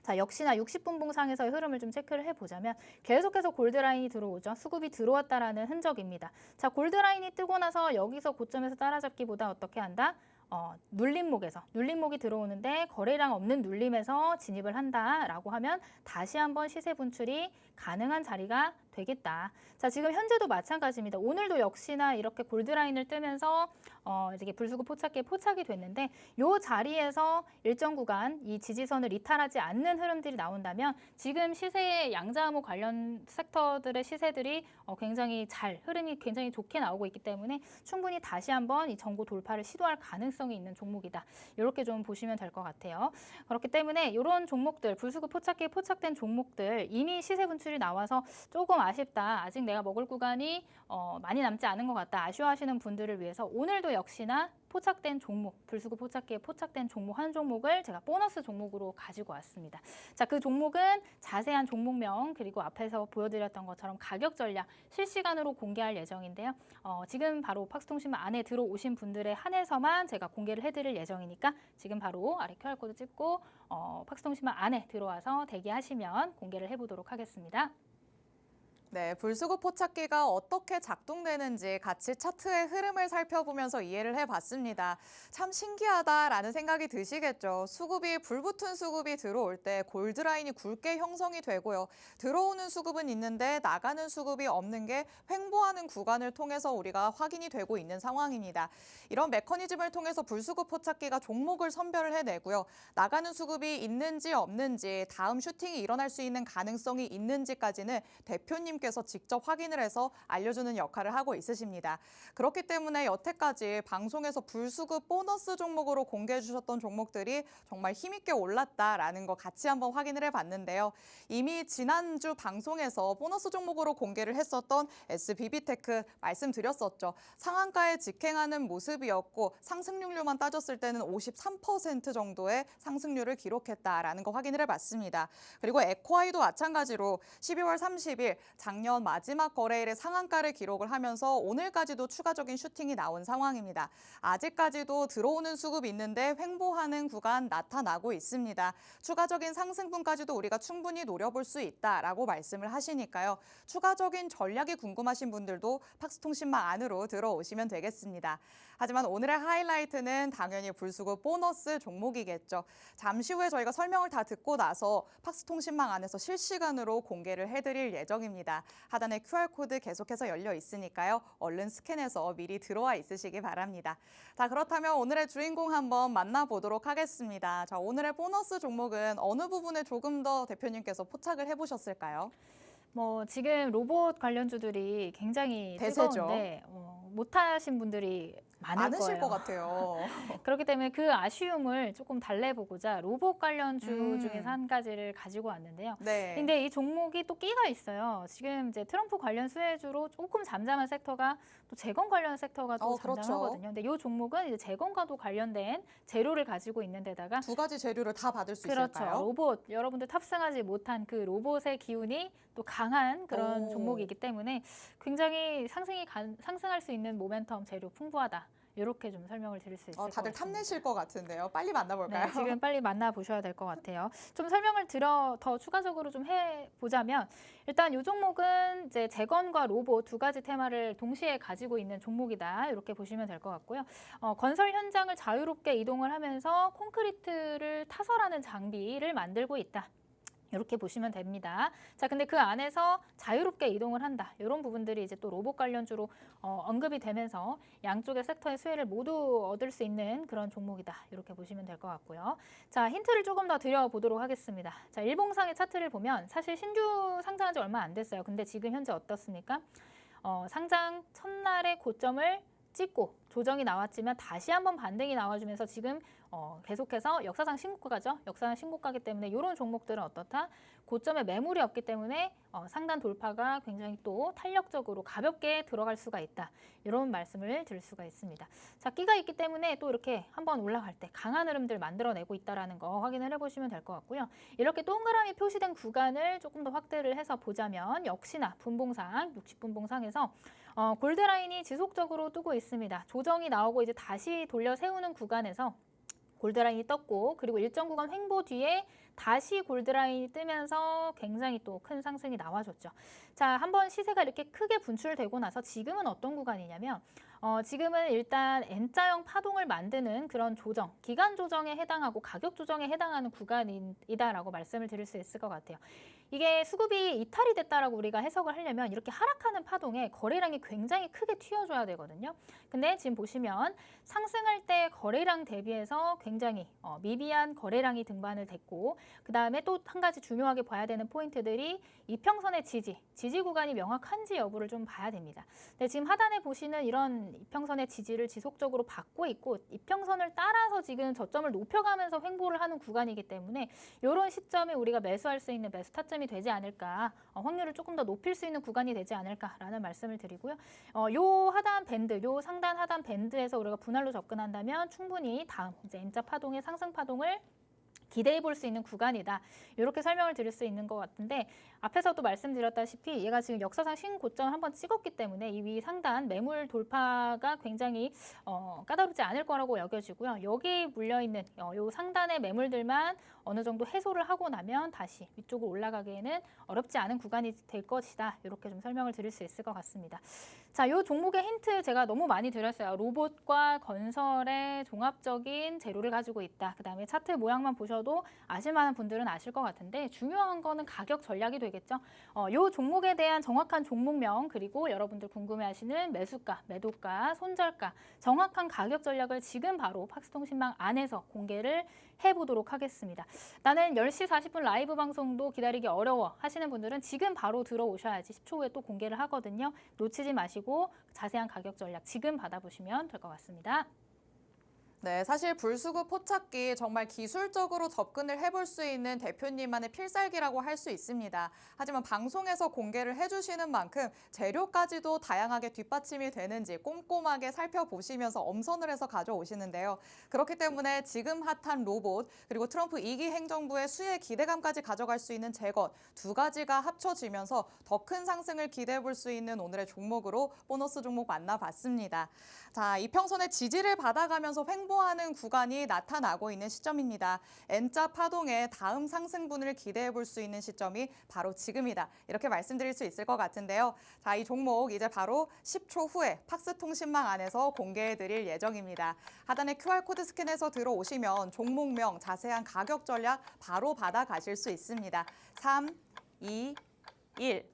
자, 역시나 60분봉 상에서의 흐름을 좀 체크를 해보자면 계속해서 골드라인이 들어오죠. 수급이 들어왔다라는 흔적입니다. 자, 골드라인이 뜨고 나서 여기서 고점에서 따라잡기보다 어떻게 한다? 눌림목이 들어오는데 거래량 없는 눌림에서 진입을 한다라고 하면 다시 한번 시세 분출이 가능한 자리가 되겠다. 자, 지금 현재도 마찬가지입니다. 오늘도 역시나 이렇게 골드라인을 뜨면서 이렇게 불수급 포착기에 포착이 됐는데 이 자리에서 일정 구간 이 지지선을 이탈하지 않는 흐름들이 나온다면 지금 시세의 양자암호 관련 섹터들의 시세들이 흐름이 굉장히 좋게 나오고 있기 때문에 충분히 다시 한번 이 전고 돌파를 시도할 가능성이 있는 종목이다. 이렇게 좀 보시면 될 것 같아요. 그렇기 때문에 이런 종목들, 불수급 포착기에 포착된 종목들 이미 시세 분출이 나와서 조금 아쉽다. 아직 내가 먹을 구간이 많이 남지 않은 것 같다. 아쉬워하시는 분들을 위해서 오늘도 역시나 포착된 종목, 불수급 포착기에 포착된 종목 한 종목을 제가 보너스 종목으로 가지고 왔습니다. 자, 그 종목은 자세한 종목명 그리고 앞에서 보여드렸던 것처럼 가격 전략 실시간으로 공개할 예정인데요. 지금 바로 팍스통신망 안에 들어오신 분들에 한해서만 제가 공개를 해드릴 예정이니까 지금 바로 아래 QR코드 찍고 팍스통신망 안에 들어와서 대기하시면 공개를 해보도록 하겠습니다. 네, 불수급 포착기가 어떻게 작동되는지 같이 차트의 흐름을 살펴보면서 이해를 해봤습니다. 참 신기하다라는 생각이 드시겠죠. 불붙은 수급이 들어올 때 골드라인이 굵게 형성이 되고요. 들어오는 수급은 있는데 나가는 수급이 없는 게 횡보하는 구간을 통해서 우리가 확인이 되고 있는 상황입니다. 이런 메커니즘을 통해서 불수급 포착기가 종목을 선별을 해내고요. 나가는 수급이 있는지 없는지, 다음 슈팅이 일어날 수 있는 가능성이 있는지까지는 대표님께서 직접 확인을 해서 알려주는 역할을 하고 있으십니다. 그렇기 때문에 여태까지 방송에서 불수급 보너스 종목으로 공개해 주셨던 종목들이 정말 힘있게 올랐다라는 거 같이 한번 확인을 해봤는데요. 이미 지난주 방송에서 보너스 종목으로 공개를 했었던 SBB테크 말씀드렸었죠. 상한가에 직행하는 모습이었고 상승률만 따졌을 때는 53% 정도의 상승률을 기록했다라는 거 확인을 해봤습니다. 그리고 에코아이도 마찬가지로 12월 30일 작년 마지막 거래일에 상한가를 기록을 하면서 오늘까지도 추가적인 슈팅이 나온 상황입니다. 아직까지도 들어오는 수급이 있는데 횡보하는 구간 나타나고 있습니다. 추가적인 상승분까지도 우리가 충분히 노려볼 수 있다라고 말씀을 하시니까요. 추가적인 전략이 궁금하신 분들도 팍스통신망 안으로 들어오시면 되겠습니다. 하지만 오늘의 하이라이트는 당연히 불수급 보너스 종목이겠죠. 잠시 후에 저희가 설명을 다 듣고 나서 팍스통신망 안에서 실시간으로 공개를 해드릴 예정입니다. 하단에 QR코드 계속해서 열려 있으니까요. 얼른 스캔해서 미리 들어와 있으시기 바랍니다. 자, 그렇다면 오늘의 주인공 한번 만나보도록 하겠습니다. 자, 오늘의 보너스 종목은 어느 부분에 조금 더 대표님께서 포착을 해보셨을까요? 지금 로봇 관련주들이 굉장히 대세죠. 뜨거운데 못하신 분들이 많을 많으실 거예요. 것 같아요. 그렇기 때문에 그 아쉬움을 조금 달래보고자 로봇 관련주 중에서 한 가지를 가지고 왔는데요. 네. 근데 이 종목이 또 끼가 있어요. 지금 이제 트럼프 관련 수혜주로 조금 잠잠한 섹터가 또 재건 관련 섹터가 또 그렇죠. 잠잠하거든요. 근데 이 종목은 이제 재건과도 관련된 재료를 가지고 있는 데다가 두 가지 재료를 다 받을 수 그렇죠. 있을까요? 로봇, 여러분들 탑승하지 못한 그 로봇의 기운이 또 강한 그런 오. 종목이기 때문에 굉장히 상승할 수 있는 모멘텀 재료 풍부하다. 이렇게 좀 설명을 드릴 수 있을 것 다들 같습니다. 탐내실 것 같은데요. 빨리 만나볼까요? 네, 지금 빨리 만나보셔야 될 것 같아요. 좀 설명을 더 추가적으로 좀 해보자면 일단 이 종목은 이제 재건과 로봇 두 가지 테마를 동시에 가지고 있는 종목이다. 이렇게 보시면 될 것 같고요. 건설 현장을 자유롭게 이동을 하면서 콘크리트를 타설하는 장비를 만들고 있다. 이렇게 보시면 됩니다. 자, 근데 그 안에서 자유롭게 이동을 한다. 이런 부분들이 이제 또 로봇 관련주로 언급이 되면서 양쪽의 섹터의 수혜를 모두 얻을 수 있는 그런 종목이다. 이렇게 보시면 될 것 같고요. 자, 힌트를 조금 더 드려보도록 하겠습니다. 자, 일봉상의 차트를 보면 사실 신규 상장한 지 얼마 안 됐어요. 근데 지금 현재 어떻습니까? 상장 첫날의 고점을 찍고 조정이 나왔지만 다시 한번 반등이 나와주면서 지금 계속해서 역사상 신고가죠. 역사상 신고가기 때문에 이런 종목들은 어떻다? 고점에 매물이 없기 때문에 상단 돌파가 굉장히 또 탄력적으로 가볍게 들어갈 수가 있다. 이런 말씀을 드릴 수가 있습니다. 자, 끼가 있기 때문에 또 이렇게 한번 올라갈 때 강한 흐름들 만들어내고 있다는 거 확인을 해보시면 될 것 같고요. 이렇게 동그라미 표시된 구간을 조금 더 확대를 해서 보자면 역시나 분봉상, 60분봉상에서 골드라인이 지속적으로 뜨고 있습니다. 조정이 나오고 이제 다시 돌려 세우는 구간에서 골드라인이 떴고 그리고 일정 구간 횡보 뒤에 다시 골드라인이 뜨면서 굉장히 또 큰 상승이 나와줬죠. 자, 한번 시세가 이렇게 크게 분출되고 나서 지금은 어떤 구간이냐면 지금은 일단 N자형 파동을 만드는 그런 조정, 기간 조정에 해당하고 가격 조정에 해당하는 구간이다라고 말씀을 드릴 수 있을 것 같아요. 이게 수급이 이탈이 됐다라고 우리가 해석을 하려면 이렇게 하락하는 파동에 거래량이 굉장히 크게 튀어줘야 되거든요. 근데 지금 보시면 상승할 때 거래량 대비해서 굉장히 미비한 거래량이 등반을 됐고 그 다음에 또 한 가지 중요하게 봐야 되는 포인트들이 이평선의 지지 구간이 명확한지 여부를 좀 봐야 됩니다. 네, 지금 하단에 보시는 이런 이평선의 지지를 지속적으로 받고 있고 이평선을 따라서 지금 저점을 높여가면서 횡보를 하는 구간이기 때문에 이런 시점에 우리가 매수할 수 있는 매수 타점이 되지 않을까, 확률을 조금 더 높일 수 있는 구간이 되지 않을까라는 말씀을 드리고요. 요 하단 밴드, 요 상단 하단 밴드에서 우리가 분할로 접근한다면 충분히 다음 이제 N자 파동의 상승 파동을 기대해 볼 수 있는 구간이다. 이렇게 설명을 드릴 수 있는 것 같은데 앞에서도 말씀드렸다시피 얘가 지금 역사상 신고점을 한번 찍었기 때문에 이 위 상단 매물 돌파가 굉장히 까다롭지 않을 거라고 여겨지고요. 여기 물려있는 요 상단의 매물들만 어느 정도 해소를 하고 나면 다시 위쪽으로 올라가기에는 어렵지 않은 구간이 될 것이다. 이렇게 좀 설명을 드릴 수 있을 것 같습니다. 자, 요 종목의 힌트 제가 너무 많이 드렸어요. 로봇과 건설의 종합적인 재료를 가지고 있다. 그다음에 차트 모양만 보셔도 아실 만한 분들은 아실 것 같은데 중요한 거는 가격 전략이 되겠죠. 요 종목에 대한 정확한 종목명 그리고 여러분들 궁금해하시는 매수가, 매도가, 손절가 정확한 가격 전략을 지금 바로 팍스통신망 안에서 공개를 해보도록 하겠습니다. 나는 10시 40분 라이브 방송도 기다리기 어려워 하시는 분들은 지금 바로 들어오셔야지 10초 후에 또 공개를 하거든요. 놓치지 마시고 자세한 가격 전략 지금 받아보시면 될 것 같습니다. 네, 사실 불수급 포착기 정말 기술적으로 접근을 해볼 수 있는 대표님만의 필살기라고 할 수 있습니다. 하지만 방송에서 공개를 해주시는 만큼 재료까지도 다양하게 뒷받침이 되는지 꼼꼼하게 살펴보시면서 엄선을 해서 가져오시는데요. 그렇기 때문에 지금 핫한 로봇 그리고 트럼프 2기 행정부의 수혜 기대감까지 가져갈 수 있는 재건 두 가지가 합쳐지면서 더 큰 상승을 기대해 볼 수 있는 오늘의 종목으로 보너스 종목 만나봤습니다. 자, 이평선의 지지를 받아가면서 횡보하는 구간이 나타나고 있는 시점입니다. N자 파동의 다음 상승분을 기대해 볼 수 있는 시점이 바로 지금이다. 이렇게 말씀드릴 수 있을 것 같은데요. 자, 이 종목 이제 바로 10초 후에 팍스통신망 안에서 공개해 드릴 예정입니다. 하단에 QR코드 스캔해서 들어오시면 종목명, 자세한 가격 전략 바로 받아가실 수 있습니다. 3, 2, 1.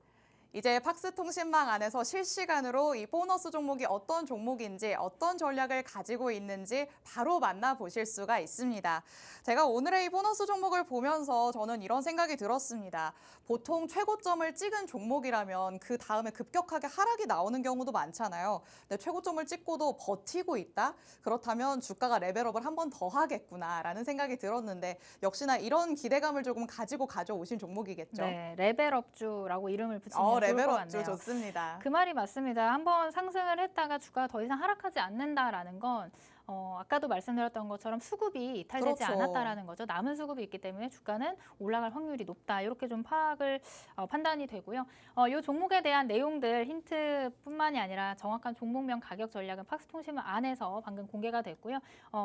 이제 팍스통신망 안에서 실시간으로 이 보너스 종목이 어떤 종목인지 어떤 전략을 가지고 있는지 바로 만나보실 수가 있습니다. 제가 오늘의 이 보너스 종목을 보면서 저는 이런 생각이 들었습니다. 보통 최고점을 찍은 종목이라면 그 다음에 급격하게 하락이 나오는 경우도 많잖아요. 근데 최고점을 찍고도 버티고 있다? 그렇다면 주가가 레벨업을 한 번 더 하겠구나라는 생각이 들었는데 역시나 이런 기대감을 조금 가지고 가져오신 종목이겠죠. 네, 레벨업주라고 이름을 붙이면 좋을 것 레벨업주 같네요. 좋습니다. 그 말이 맞습니다. 한번 상승을 했다가 주가가 더 이상 하락하지 않는다라는 건 아까도 말씀드렸던 것처럼 수급이 이탈되지 그렇죠. 않았다라는 거죠. 남은 수급이 있기 때문에 주가는 올라갈 확률이 높다. 이렇게 좀 판단이 되고요. 이 종목에 대한 내용들 힌트뿐만이 아니라 정확한 종목명 가격 전략은 팍스통신망 안에서 방금 공개가 됐고요.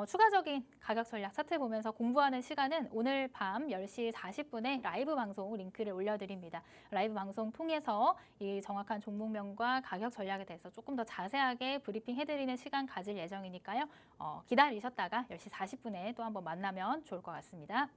추가적인 가격 전략 차트 보면서 공부하는 시간은 오늘 밤 10시 40분에 라이브 방송 링크를 올려드립니다. 라이브 방송 통해서 이 정확한 종목명과 가격 전략에 대해서 조금 더 자세하게 브리핑 해드리는 시간 가질 예정이니까요. 기다리셨다가 10시 40분에 또 한번 만나면 좋을 것 같습니다.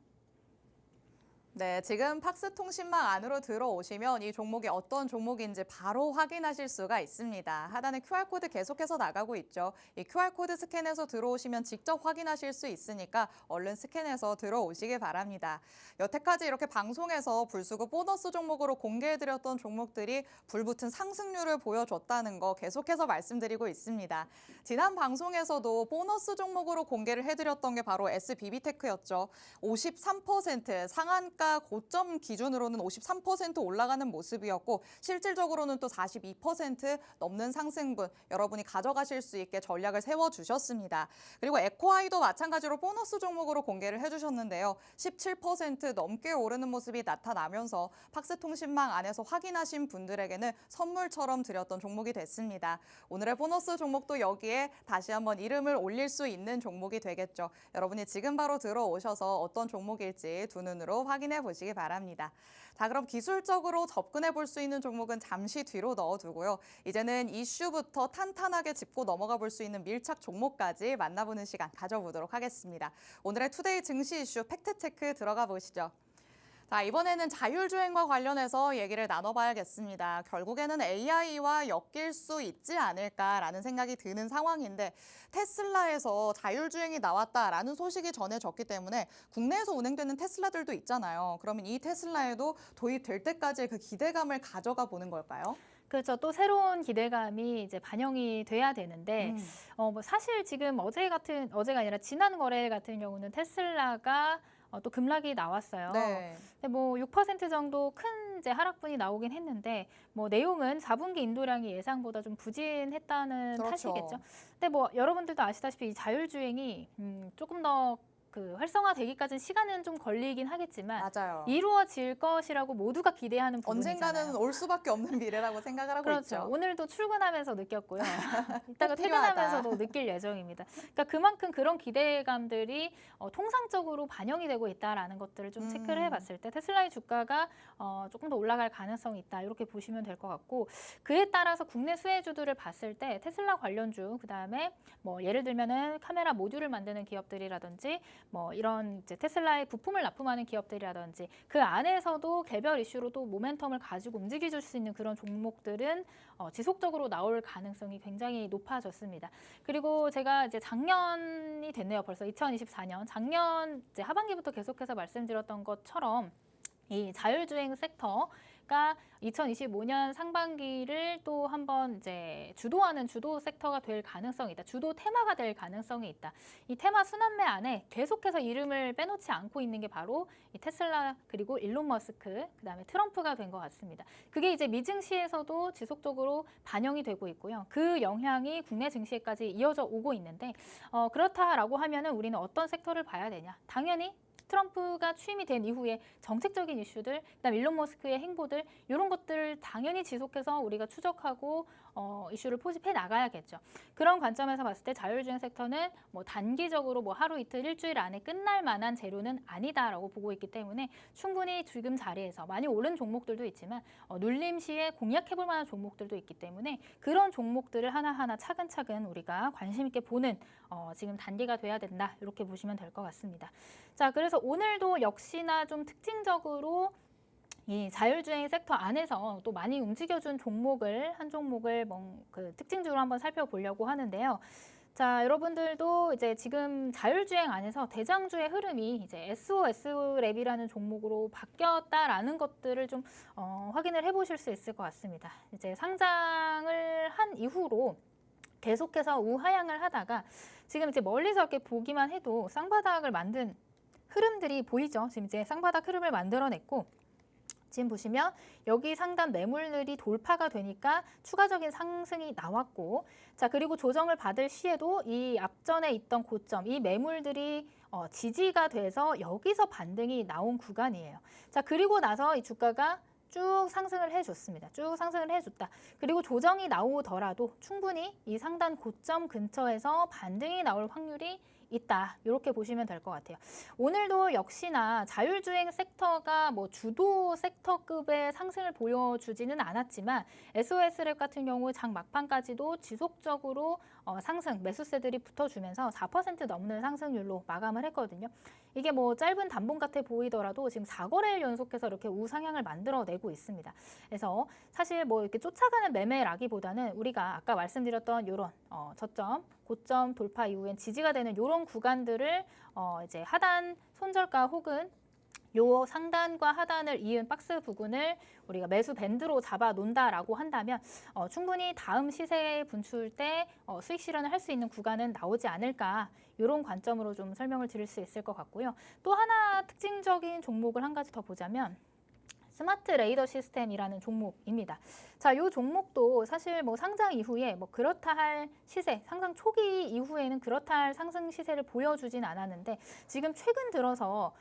네, 지금 팍스통신망 안으로 들어오시면 이 종목이 어떤 종목인지 바로 확인하실 수가 있습니다. 하단에 QR코드 계속해서 나가고 있죠. 이 QR코드 스캔해서 들어오시면 직접 확인하실 수 있으니까 얼른 스캔해서 들어오시기 바랍니다. 여태까지 이렇게 방송에서 불수급 보너스 종목으로 공개해드렸던 종목들이 불붙은 상승률을 보여줬다는 거 계속해서 말씀드리고 있습니다. 지난 방송에서도 보너스 종목으로 공개를 해드렸던 게 바로 SBB테크였죠. 53% 상한가 고점 기준으로는 53% 올라가는 모습이었고 실질적으로는 또 42% 넘는 상승분 여러분이 가져가실 수 있게 전략을 세워주셨습니다. 그리고 에코아이도 마찬가지로 보너스 종목으로 공개를 해주셨는데요. 17% 넘게 오르는 모습이 나타나면서 팍스통신망 안에서 확인하신 분들에게는 선물처럼 드렸던 종목이 됐습니다. 오늘의 보너스 종목도 여기에 다시 한번 이름을 올릴 수 있는 종목이 되겠죠. 여러분이 지금 바로 들어오셔서 어떤 종목일지 두 눈으로 확인해 보시기 바랍니다. 자, 그럼 기술적으로 접근해 볼 수 있는 종목은 잠시 뒤로 넣어두고요. 이제는 이슈부터 탄탄하게 짚고 넘어가 볼 수 있는 밀착 종목까지 만나보는 시간 가져보도록 하겠습니다. 오늘의 투데이 증시 이슈 팩트체크 들어가 보시죠. 자, 이번에는 자율주행과 관련해서 얘기를 나눠봐야겠습니다. 결국에는 AI와 엮일 수 있지 않을까라는 생각이 드는 상황인데 테슬라에서 자율주행이 나왔다라는 소식이 전해졌기 때문에 국내에서 운행되는 테슬라들도 있잖아요. 그러면 이 테슬라에도 도입될 때까지의 그 기대감을 가져가 보는 걸까요? 그렇죠. 또 새로운 기대감이 이제 반영이 돼야 되는데, 뭐 사실 지금 어제가 아니라 지난 거래 같은 경우는 테슬라가 또 급락이 나왔어요. 네. 근데 뭐 6% 정도 큰 이제 하락분이 나오긴 했는데, 뭐 내용은 4분기 인도량이 예상보다 좀 부진했다는 그렇죠. 탓이겠죠. 근데 뭐 여러분들도 아시다시피 이 자율주행이 조금 더 그 활성화되기까지는 시간은 좀 걸리긴 하겠지만 맞아요. 이루어질 것이라고 모두가 기대하는 부분이잖아요. 언젠가는 올 수밖에 없는 미래라고 생각을 하고 그렇죠. 있죠. 오늘도 출근하면서 느꼈고요. 이따가 꼭 필요하다. 퇴근하면서도 느낄 예정입니다. 그러니까 그만큼 그런 기대감들이 통상적으로 반영이 되고 있다라는 것들을 좀 체크를 해봤을 때 테슬라의 주가가 조금 더 올라갈 가능성이 있다 이렇게 보시면 될 것 같고 그에 따라서 국내 수혜주들을 봤을 때 테슬라 관련주 그다음에 뭐 예를 들면은 카메라 모듈을 만드는 기업들이라든지 뭐 이런 이제 테슬라의 부품을 납품하는 기업들이라든지 그 안에서도 개별 이슈로 또 모멘텀을 가지고 움직여줄 수 있는 그런 종목들은 지속적으로 나올 가능성이 굉장히 높아졌습니다. 그리고 제가 이제 작년이 됐네요. 벌써 2024년 작년 이제 하반기부터 계속해서 말씀드렸던 것처럼 이 자율주행 섹터가 2025년 상반기를 또 한번 이제 주도하는 주도 섹터가 될 가능성이 있다. 주도 테마가 될 가능성이 있다. 이 테마 순환매 안에 계속해서 이름을 빼놓지 않고 있는 게 바로 이 테슬라 그리고 일론 머스크 그다음에 트럼프가 된 것 같습니다. 그게 이제 미증 시에서도 지속적으로 반영이 되고 있고요. 그 영향이 국내 증시에까지 이어져 오고 있는데 그렇다라고 하면은 우리는 어떤 섹터를 봐야 되냐? 당연히 트럼프가 취임이 된 이후에 정책적인 이슈들, 그다음 일론 머스크의 행보들 이런 것들 당연히 지속해서 우리가 추적하고 이슈를 포집해 나가야겠죠. 그런 관점에서 봤을 때 자율주행 섹터는 뭐 단기적으로 뭐 하루 이틀 일주일 안에 끝날 만한 재료는 아니다라고 보고 있기 때문에 충분히 지금 자리에서 많이 오른 종목들도 있지만 눌림 시에 공략해볼 만한 종목들도 있기 때문에 그런 종목들을 하나하나 차근차근 우리가 관심 있게 보는 지금 단계가 돼야 된다 이렇게 보시면 될 것 같습니다. 자, 그래서 오늘도 역시나 좀 특징적으로 이 자율주행 섹터 안에서 또 많이 움직여준 종목을 한 종목을 그 특징적으로 한번 살펴보려고 하는데요. 자, 여러분들도 이제 지금 자율주행 안에서 대장주의 흐름이 이제 SOS랩이라는 종목으로 바뀌었다라는 것들을 좀 확인을 해보실 수 있을 것 같습니다. 이제 상장을 한 이후로 계속해서 우하향을 하다가 지금 이제 멀리서 이렇게 보기만 해도 쌍바닥을 만든 흐름들이 보이죠. 지금 이제 쌍바닥 흐름을 만들어냈고 지금 보시면 여기 상단 매물들이 돌파가 되니까 추가적인 상승이 나왔고 자 그리고 조정을 받을 시에도 이 앞전에 있던 고점 이 매물들이 지지가 돼서 여기서 반등이 나온 구간이에요. 자 그리고 나서 이 주가가 쭉 상승을 해줬습니다. 쭉 상승을 해줬다. 그리고 조정이 나오더라도 충분히 이 상단 고점 근처에서 반등이 나올 확률이 있다. 이렇게 보시면 될 것 같아요. 오늘도 역시나 자율주행 섹터가 뭐 주도 섹터급의 상승을 보여주지는 않았지만 SOS랩 같은 경우 장 막판까지도 지속적으로 상승, 매수세들이 붙어주면서 4% 넘는 상승률로 마감을 했거든요. 이게 뭐 짧은 단봉 같아 보이더라도 지금 4거래일 연속해서 이렇게 우상향을 만들어내고 있습니다. 그래서 사실 뭐 이렇게 쫓아가는 매매라기보다는 우리가 아까 말씀드렸던 이런 저점, 고점 돌파 이후엔 지지가 되는 이런 구간들을 이제 하단 손절가 혹은 요 상단과 하단을 이은 박스 부근을 우리가 매수 밴드로 잡아 놓는다라고 한다면 충분히 다음 시세 분출 때 수익 실현을 할 수 있는 구간은 나오지 않을까 이런 관점으로 좀 설명을 드릴 수 있을 것 같고요. 또 하나 특징적인 종목을 한 가지 더 보자면 스마트 레이더 시스템이라는 종목입니다. 자, 이 종목도 사실 뭐 상장 이후에 뭐 그렇다 할 시세, 상장 초기 이후에는 그렇다 할 상승 시세를 보여주진 않았는데 지금 최근 들어서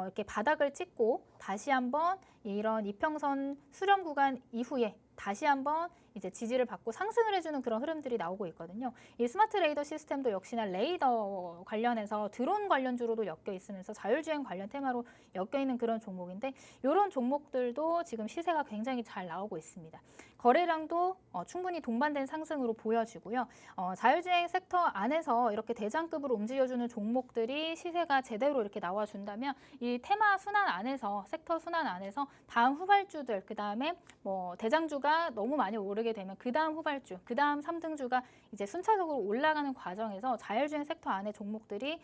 이렇게 바닥을 찍고 다시 한번 이런 이평선 수렴 구간 이후에 다시 한번 이제 지지를 받고 상승을 해주는 그런 흐름들이 나오고 있거든요. 이 스마트 레이더 시스템도 역시나 레이더 관련해서 드론 관련주로도 엮여 있으면서 자율주행 관련 테마로 엮여 있는 그런 종목인데 이런 종목들도 지금 시세가 굉장히 잘 나오고 있습니다. 거래량도 충분히 동반된 상승으로 보여지고요. 자율주행 섹터 안에서 이렇게 대장급으로 움직여주는 종목들이 시세가 제대로 이렇게 나와준다면 이 테마 순환 안에서 섹터 순환 안에서 다음 후발주들 그다음에 뭐 대장주가 너무 많이 오르게 되면 그다음 후발주, 그다음 3등주가 이제 순차적으로 올라가는 과정에서 자율주행 섹터 안에 종목들이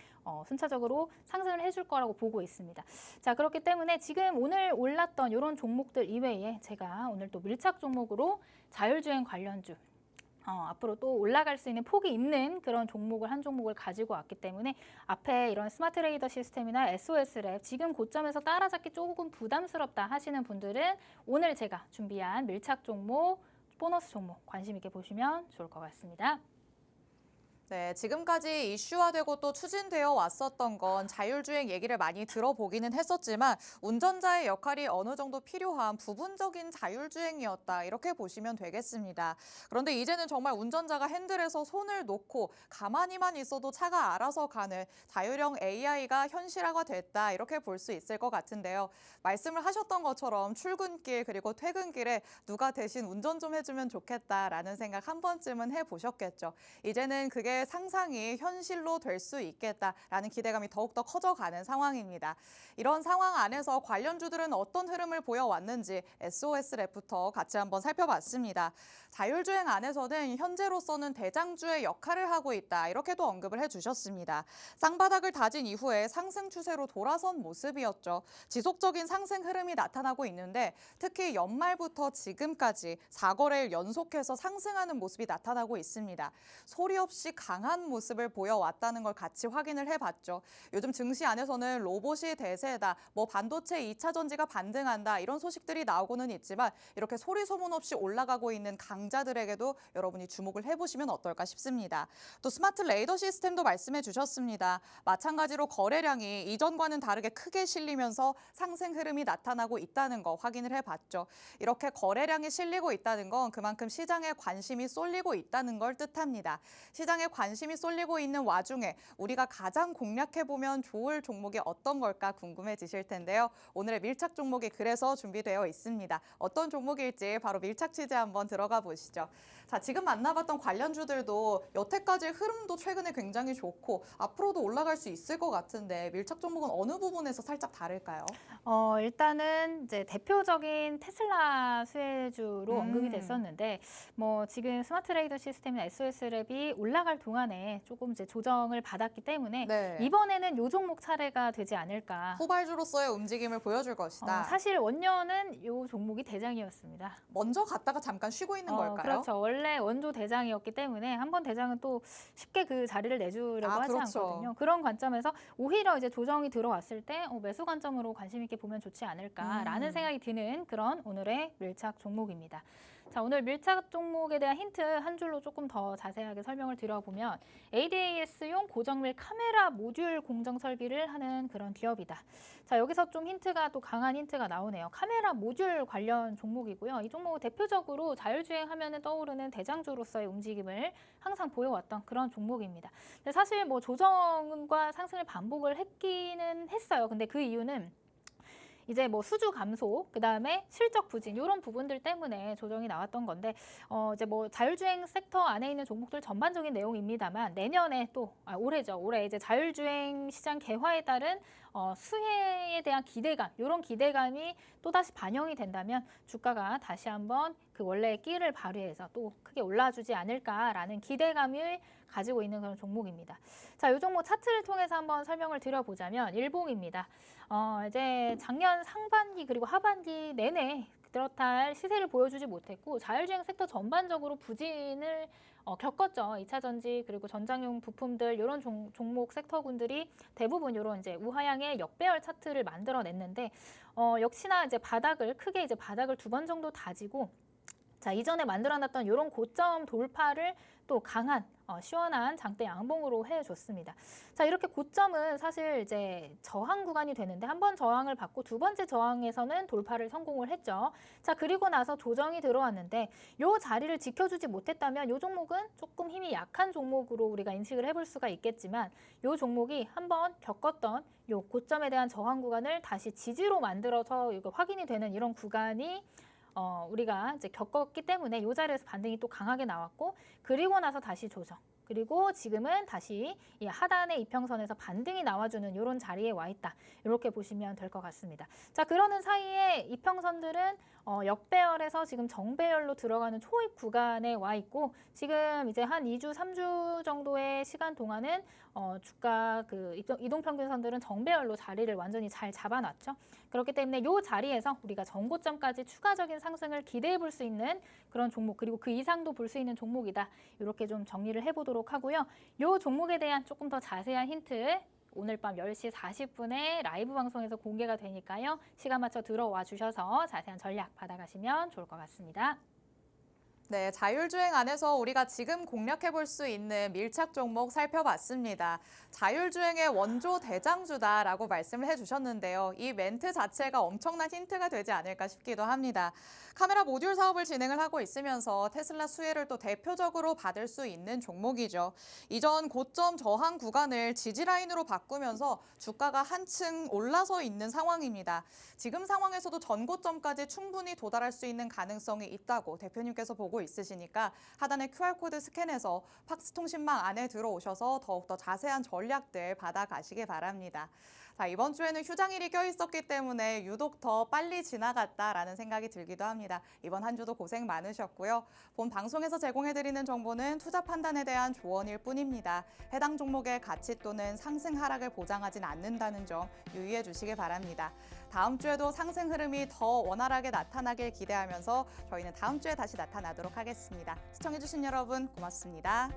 순차적으로 상승을 해줄 거라고 보고 있습니다. 자, 그렇기 때문에 지금 오늘 올랐던 이런 종목들 이외에 제가 오늘 또 밀착 종목으로 자율주행 관련주 앞으로 또 올라갈 수 있는 폭이 있는 그런 종목을 한 종목을 가지고 왔기 때문에 앞에 이런 스마트 레이더 시스템이나 SOS랩 지금 고점에서 따라잡기 조금 부담스럽다 하시는 분들은 오늘 제가 준비한 밀착 종목, 보너스 종목 관심 있게 보시면 좋을 것 같습니다. 네, 지금까지 이슈화되고 또 추진되어 왔었던 건 자율주행 얘기를 많이 들어보기는 했었지만 운전자의 역할이 어느 정도 필요한 부분적인 자율주행이었다. 이렇게 보시면 되겠습니다. 그런데 이제는 정말 운전자가 핸들에서 손을 놓고 가만히만 있어도 차가 알아서 가는 자율형 AI가 현실화가 됐다. 이렇게 볼 수 있을 것 같은데요. 말씀을 하셨던 것처럼 출근길 그리고 퇴근길에 누가 대신 운전 좀 해주면 좋겠다라는 생각 한 번쯤은 해보셨겠죠. 이제는 그게 상상이 현실로 될 수 있겠다라는 기대감이 더욱더 커져가는 상황입니다. 이런 상황 안에서 관련주들은 어떤 흐름을 보여왔는지 SOS랩부터 같이 한번 살펴봤습니다. 자율주행 안에서는 현재로서는 대장주의 역할을 하고 있다. 이렇게도 언급을 해주셨습니다. 쌍바닥을 다진 이후에 상승 추세로 돌아선 모습이었죠. 지속적인 상승 흐름이 나타나고 있는데 특히 연말부터 지금까지 4거래일 연속해서 상승하는 모습이 나타나고 있습니다. 소리 없이 강한 모습을 보여왔다는 걸 같이 확인을 해봤죠. 요즘 증시 안에서는 로봇이 대세다, 반도체 2차 전지가 반등한다 이런 소식들이 나오고는 있지만 이렇게 소리 소문 없이 올라가고 있는 강자들에게도 여러분이 주목을 해보시면 어떨까 싶습니다. 또 스마트 레이더 시스템도 말씀해 주셨습니다. 마찬가지로 거래량이 이전과는 다르게 크게 실리면서 상승 흐름이 나타나고 있다는 거 확인을 해봤죠. 이렇게 거래량이 실리고 있다는 건 그만큼 시장에 관심이 쏠리고 있다는 걸 뜻합니다. 시장에 관심이 쏠리고 있는 와중에 우리가 가장 공략해보면 좋을 종목이 어떤 걸까 궁금해지실 텐데요. 오늘의 밀착 종목이 그래서 준비되어 있습니다. 어떤 종목일지 바로 밀착 취재 한번 들어가 보시죠. 자, 지금 만나봤던 관련주들도 여태까지 흐름도 최근에 굉장히 좋고 앞으로도 올라갈 수 있을 것 같은데 밀착 종목은 어느 부분에서 살짝 다를까요? 일단은 이제 대표적인 테슬라 수혜주로 언급이 됐었는데, 지금 스마트 레이더 시스템이나 SOS랩이 올라갈 동안에 조금 이제 조정을 받았기 때문에 네. 이번에는 요 종목 차례가 되지 않을까. 후발주로서의 움직임을 보여줄 것이다. 사실 원년은 요 종목이 대장이었습니다. 먼저 갔다가 잠깐 쉬고 있는 걸까요? 그렇죠. 원래 원조 대장이었기 때문에 한번 대장은 또 쉽게 그 자리를 내주려고 하지 그렇죠. 않거든요. 그런 관점에서 오히려 이제 조정이 들어왔을 때 매수 관점으로 관심 있게 보면 좋지 않을까라는 생각이 드는 그런 오늘의 밀착 종목입니다. 자, 오늘 밀착 종목에 대한 힌트 한 줄로 조금 더 자세하게 설명을 드려보면 ADAS용 고정밀 카메라 모듈 공정 설비를 하는 그런 기업이다. 자, 여기서 좀 힌트가 또 강한 힌트가 나오네요. 카메라 모듈 관련 종목이고요. 이 종목은 대표적으로 자율주행 하면은 떠오르는 대장주로서의 움직임을 항상 보여왔던 그런 종목입니다. 근데 사실 조정과 상승을 반복을 했기는 했어요. 근데 그 이유는 이제 수주 감소, 그다음에 실적 부진 이런 부분들 때문에 조정이 나왔던 건데 이제 자율주행 섹터 안에 있는 종목들 전반적인 내용입니다만 내년에 또 올해죠. 올해 이제 자율주행 시장 개화에 따른 수혜에 대한 기대감, 이런 기대감이 또다시 반영이 된다면 주가가 다시 한번 그 원래의 끼를 발휘해서 또 크게 올라주지 않을까라는 기대감을 가지고 있는 그런 종목입니다. 자, 이 종목 차트를 통해서 한번 설명을 드려보자면 일봉입니다. 이제 작년 상반기 그리고 하반기 내내 그렇다 시세를 보여주지 못했고 자율주행 섹터 전반적으로 부진을 겪었죠. 2차 전지 그리고 전장용 부품들 이런 종목 섹터군들이 대부분 이런 이제 우하향의 역배열 차트를 만들어냈는데 역시나 이제 크게 이제 바닥을 2번 정도 다지고 자, 이전에 만들어놨던 이런 고점 돌파를 또 강한 시원한 장대 양봉으로 해줬습니다. 자, 이렇게 고점은 사실 이제 저항 구간이 되는데 한 번 저항을 받고 두 번째 저항에서는 돌파를 성공을 했죠. 자, 그리고 나서 조정이 들어왔는데 이 자리를 지켜주지 못했다면 이 종목은 조금 힘이 약한 종목으로 우리가 인식을 해볼 수가 있겠지만 이 종목이 한번 겪었던 이 고점에 대한 저항 구간을 다시 지지로 만들어서 이거 확인이 되는 이런 구간이 우리가 이제 겪었기 때문에 이 자리에서 반등이 또 강하게 나왔고 그리고 나서 다시 조정. 그리고 지금은 다시 이 하단의 이평선에서 반등이 나와주는 이런 자리에 와 있다. 이렇게 보시면 될 것 같습니다. 자, 그러는 사이에 이평선들은 역배열에서 지금 정배열로 들어가는 초입 구간에 와 있고 지금 이제 한 2주, 3주 정도의 시간 동안은 주가 그 이동평균선들은 정배열로 자리를 완전히 잘 잡아놨죠. 그렇기 때문에 이 자리에서 우리가 전고점까지 추가적인 상승을 기대해 볼 수 있는 그런 종목 그리고 그 이상도 볼 수 있는 종목이다. 이렇게 좀 정리를 해보도록 하고요. 이 종목에 대한 조금 더 자세한 힌트 오늘 밤 10시 40분에 라이브 방송에서 공개가 되니까요. 시간 맞춰 들어와 주셔서 자세한 전략 받아가시면 좋을 것 같습니다. 네, 자율주행 안에서 우리가 지금 공략해 볼 수 있는 밀착 종목 살펴봤습니다. 자율주행의 원조 대장주다라고 말씀을 해주셨는데요. 이 멘트 자체가 엄청난 힌트가 되지 않을까 싶기도 합니다. 카메라 모듈 사업을 진행을 하고 있으면서 테슬라 수혜를 또 대표적으로 받을 수 있는 종목이죠. 이전 고점 저항 구간을 지지라인으로 바꾸면서 주가가 한층 올라서 있는 상황입니다. 지금 상황에서도 전고점까지 충분히 도달할 수 있는 가능성이 있다고 대표님께서 보고 있으시니까 하단의 QR코드 스캔해서 팍스통신망 안에 들어오셔서 더욱더 자세한 전략들 받아가시기 바랍니다. 자, 이번 주에는 휴장일이 껴있었기 때문에 유독 더 빨리 지나갔다라는 생각이 들기도 합니다. 이번 한 주도 고생 많으셨고요. 본 방송에서 제공해드리는 정보는 투자 판단에 대한 조언일 뿐입니다. 해당 종목의 가치 또는 상승 하락을 보장하진 않는다는 점 유의해 주시기 바랍니다. 다음 주에도 상승 흐름이 더 원활하게 나타나길 기대하면서 저희는 다음 주에 다시 나타나도록 하겠습니다. 시청해주신 여러분 고맙습니다.